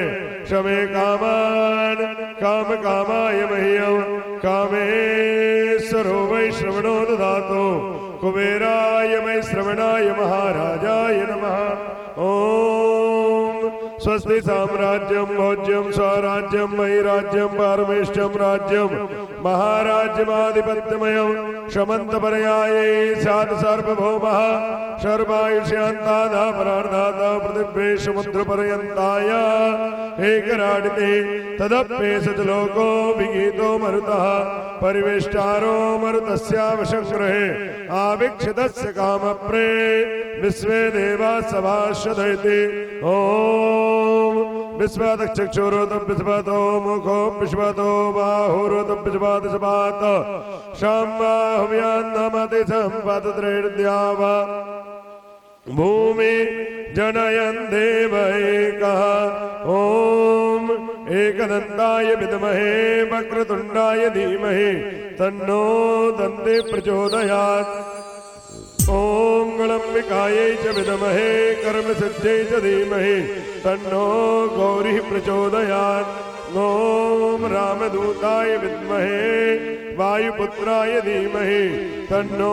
शमे कामान् काम कामाय मह्यं कामेश्वरो वै श्रवणो ददातु कुबेराय वै श्रवणाय महाराजाय नमः ओम स्वस्ति साम्राज्यं भोज्यं स्वराज्यं मयि राज्यं पारमेष्ठं राज्यं महाराज्यमाधिपत्यमयं शमन्तपर्याये स्यात् सार्वभौमः सर्वायुष्यान्तादा परार्धाता पृथिव्ये समुद्रपर्यन्ताय एकराडिते तदप्येष च लोको विगीतो मरुतः परिवेष्टारो मरुतस्यावशङ्ग्रहे आवीक्षितस्य कामप्रे विश्वे देवा सभाषदयति ओम विश्वादक्षक्षुरोतम विश्वातो मुखो विश्वातो बाहुरोतम विश्वाद सपात शाम्बाहुव्यान्नमति सम्पतत्रैर्द्यावा भूमि जनयन् देव एकः ओम एकदन्ताय विद्महे वक्रतुण्डाय धीमहि तन्नो दन्ते प्रचोदयात् ओम गणम्बिकायै च विद्महे कर्मसिद्ध्यै च धीमहि तन्नो गौरी प्रचोदयात् ओम रामदूताय विद्महे वायुपुत्राय धीमहि तन्नो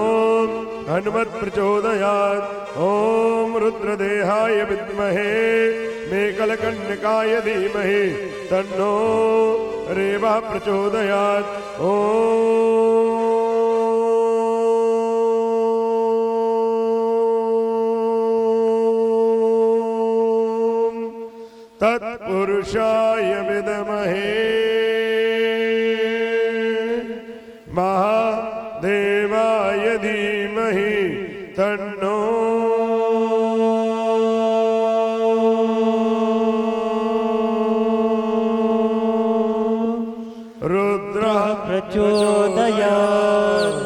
हनुमत् प्रचोदयात् ओम रुद्रदेहाय विद्महे मेकलकन्यकाय धीमहि तन्नो रेवा प्रचोदयात् तत्पुरुषाय विद्महे महादेवाय धीमहि तन्नो रुद्रः प्रचोदयात्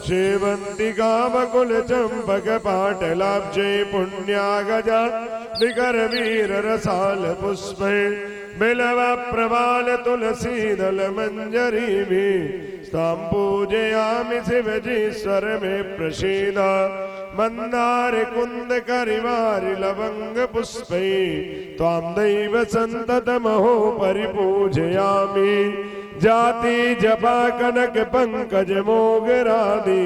शेवन्तिका बकुलचम्पकपाटलाब्जै पुण्यागजा विकरवीररसाल पुष्पै बिलव प्रवाल तुलसीदल मंजरीभि तां पूजयामि शिवजीश्वर मे प्रसीद मंदार कुंद करिवारि लवंग पुष्पै त्वां दैव संततमहो परिपूजयामि जाति जपा कनक पंकज मोगरादि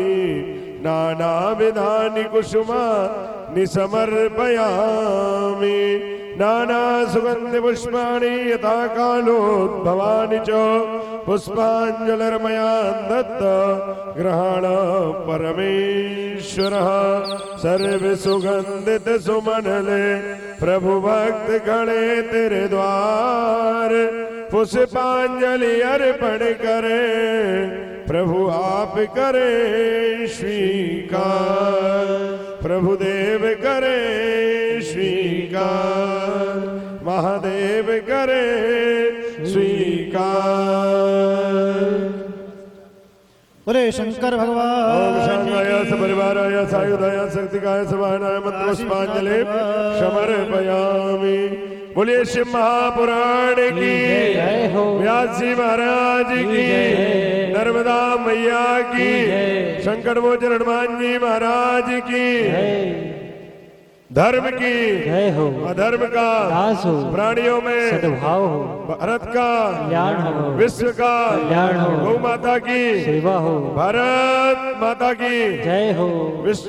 नाना विधानि कुसुमा निसमर्पयामि नाना सुगंधि पुष्पाणि यथा कालोद्भवानि च पुष्पाञ्जलिर्मया दत्त ग्रहण परमेश्वरः सर्व सुगंधित सुमनले प्रभु भक्त गणे तेरे द्वार पुष्पांजलि अर्पण करे प्रभु आप करे स्वीकार प्रभु देव करे स्वीकार महादेव करे स्वीकार। बोले शंकर भगवान ओम शांताय सपरिवाराय सायुधाय शक्तिकाय समानाय मंत्र पुष्पांजलि समर्पयामि। बोलिए शिव महापुराण की जय हो, व्यास जी महाराज की नर्मदा मैया की संकट मोचन हनुमान जी महाराज की धर्म की जय हो, अधर्म का नाश हो, प्राणियों में सद्भाव हो, भारत का कल्याण हो, विश्व का कल्याण हो, गौ माता की सेवा हो, भारत माता की जय हो, विश्व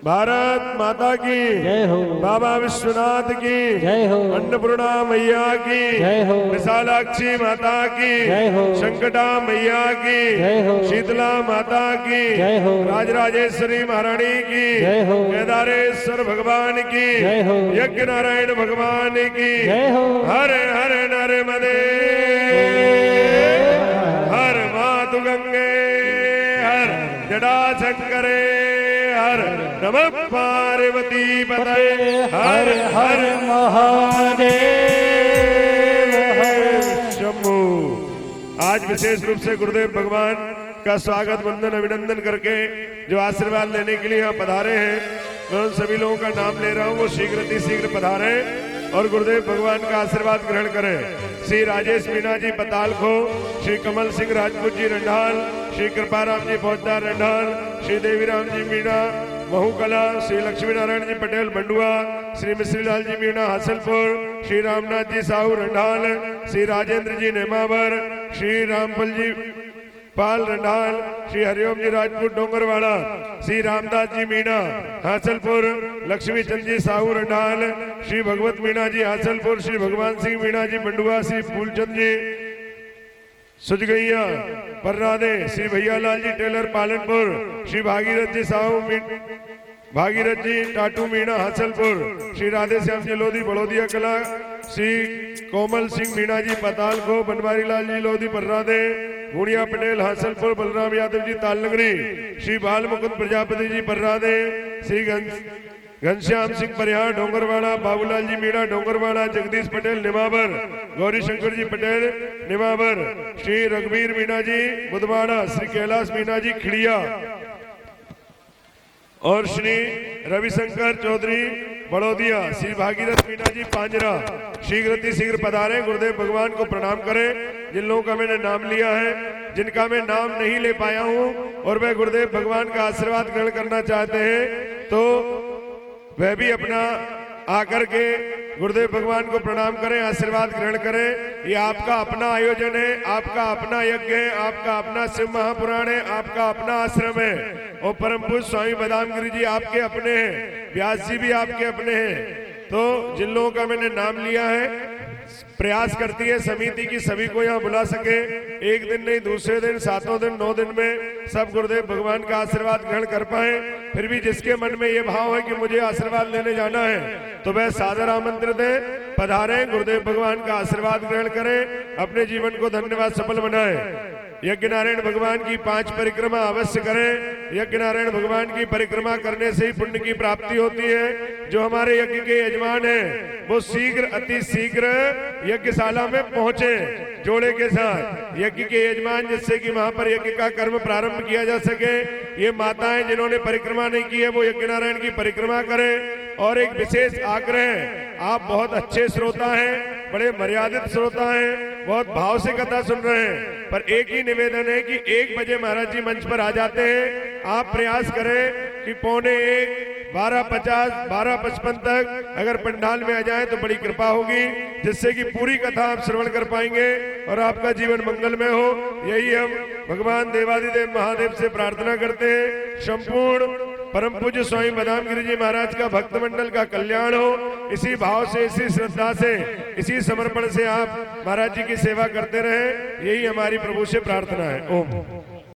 भारत माता की जय हो, बाबा विश्वनाथ की जय हो, अन्नपूर्णा मैया की जय हो, विशालाक्षी माता की जय हो, संकटा मैया की जय हो, शीतला माता की जय हो, राजराजेश्वरी महारानी की जय हो, केदारेश्वर भगवान की जय हो, यज्ञ नारायण भगवान की जय हो, हर हर नर्मदे हर मातु गंगे हर जडा शंकरे हर नमः पार्वती पतये हर हर महादेव शंभु। आज विशेष रूप से गुरुदेव भगवान का स्वागत वंदन अभिनंदन करके जो आशीर्वाद लेने के लिए यहाँ पधारे हैं मैं उन सभी लोगों का नाम ले रहा हूँ वो शीघ्र पधारे और गुरुदेव भगवान का आशीर्वाद ग्रहण करें। श्री राजेश मीणा जी पतालखो, श्री कमल सिंह राजपूत जी रंडाल, श्री कृपाराम जी फौजदार रंडाल, श्री देवीराम जी मीणा महूकला, श्री लक्ष्मी नारायण जी पटेल बंडुआ, श्री मिश्रीलाल जी मीणा हासलपुर, श्री रामनाथ जी साहू रंडाल, श्री राजेंद्र जी नेमावर, श्री रामपल जी पाल रंडाल, श्री हरिओम जी राजपूत डोंगरवाड़ा, श्री रामदास जी मीणा हासलपुर, लक्ष्मी चंद जी साहू रंडाल, श्री भगवत मीणा जी हासलपुर, श्री भगवान सिंह मीणा जी बंडुआ, श्री फूलचंद जी सुजगैया पररादे, श्री भैयालाल जी टेलर पालनपुर, श्री भागीरथ जी साहू भागीरथ जी टाटू मीणा हासलपुर, श्री राधे श्याम जी लोधी बड़ौदिया कला, श्री कोमल सिंह मीणा जी पतालखो, बनवारी लाल जी लोधी पररादे, गुड़िया पटेल हासलपुर, बलराम यादव जी तालनगरी, श्री बाल मुकुंद प्रजापति जी पररादे, श्री घनश्याम सिंह परिहार डोंगरवाड़ा, बाबूलाल जी मीणा डोंगरवाड़ा, जगदीश पटेल निमाबर, गौरी शंकर जी पटेल निमाबर, श्री रघुवीर मीणा जी बुधवाड़ा, श्री कैलाश मीणा जी खिड़िया और श्री रविशंकर चौधरी बड़ौदिया, श्री भागीरथ मीणा जी पांजरा शीघ्र पधारे। गुरुदेव भगवान को प्रणाम करें। जिन लोगों का मैंने नाम लिया है, जिनका मैं नाम नहीं ले पाया हूं और वह गुरुदेव भगवान का आशीर्वाद ग्रहण करना चाहते हैं तो वह भी अपना आकर के गुरुदेव भगवान को प्रणाम करें, आशीर्वाद ग्रहण करें। ये आपका अपना आयोजन है, आपका अपना यज्ञ है, आपका अपना शिव महापुराण है, आपका अपना आश्रम है और परम पूज्य स्वामी बदामगिरी जी आपके अपने हैं, व्यास जी भी आपके अपने हैं। तो जिन लोगों का मैंने नाम लिया है, प्रयास करती है समिति की सभी को यहाँ बुला सके। एक दिन नहीं, दूसरे दिन, 7 दिन, 9 दिन में सब गुरुदेव भगवान का आशीर्वाद ग्रहण कर पाए। फिर भी जिसके मन में ये भाव है कि मुझे आशीर्वाद लेने जाना है तो वह सादर आमंत्रित है, पधारें, गुरुदेव भगवान का आशीर्वाद ग्रहण करें, अपने जीवन को धन्यवाद सफल बनाएं। यज्ञ नारायण भगवान की 5 परिक्रमा अवश्य करें। यज्ञ नारायण भगवान की परिक्रमा करने से ही पुण्य की प्राप्ति होती है। जो हमारे यज्ञ के यजमान हैं वो शीघ्र अति शीघ्र यज्ञशाला में पहुंचे जोड़े के साथ। यज्ञ के यजमान जिससे कि वहां पर यज्ञ का कर्म प्रारंभ किया जा सके। ये माताएं जिन्होंने परिक्रमा नहीं की है वो यज्ञ नारायण की परिक्रमा करें। और एक विशेष आग्रह, आप बहुत अच्छे श्रोता हैं, बड़े मर्यादित श्रोता हैं, बहुत भाव से कथा सुन रहे हैं, पर एक ही निवेदन है कि 1 बजे महाराज जी मंच पर आ जाते हैं। आप प्रयास करें कि 1:45 12:50 12:55 तक अगर पंडाल में आ जाए तो बड़ी कृपा होगी, जिससे कि पूरी कथा आप श्रवण कर पाएंगे और आपका जीवन मंगलमय हो। यही हम भगवान देवादिदेव महादेव से प्रार्थना करते हैं। संपूर्ण परम पूज्य स्वामी बदाम गिरी जी महाराज का भक्त मंडल का कल्याण हो। इसी भाव से, इसी श्रद्धा से, इसी समर्पण से आप महाराज जी की सेवा करते रहे, यही हमारी प्रभु से प्रार्थना है। ओम।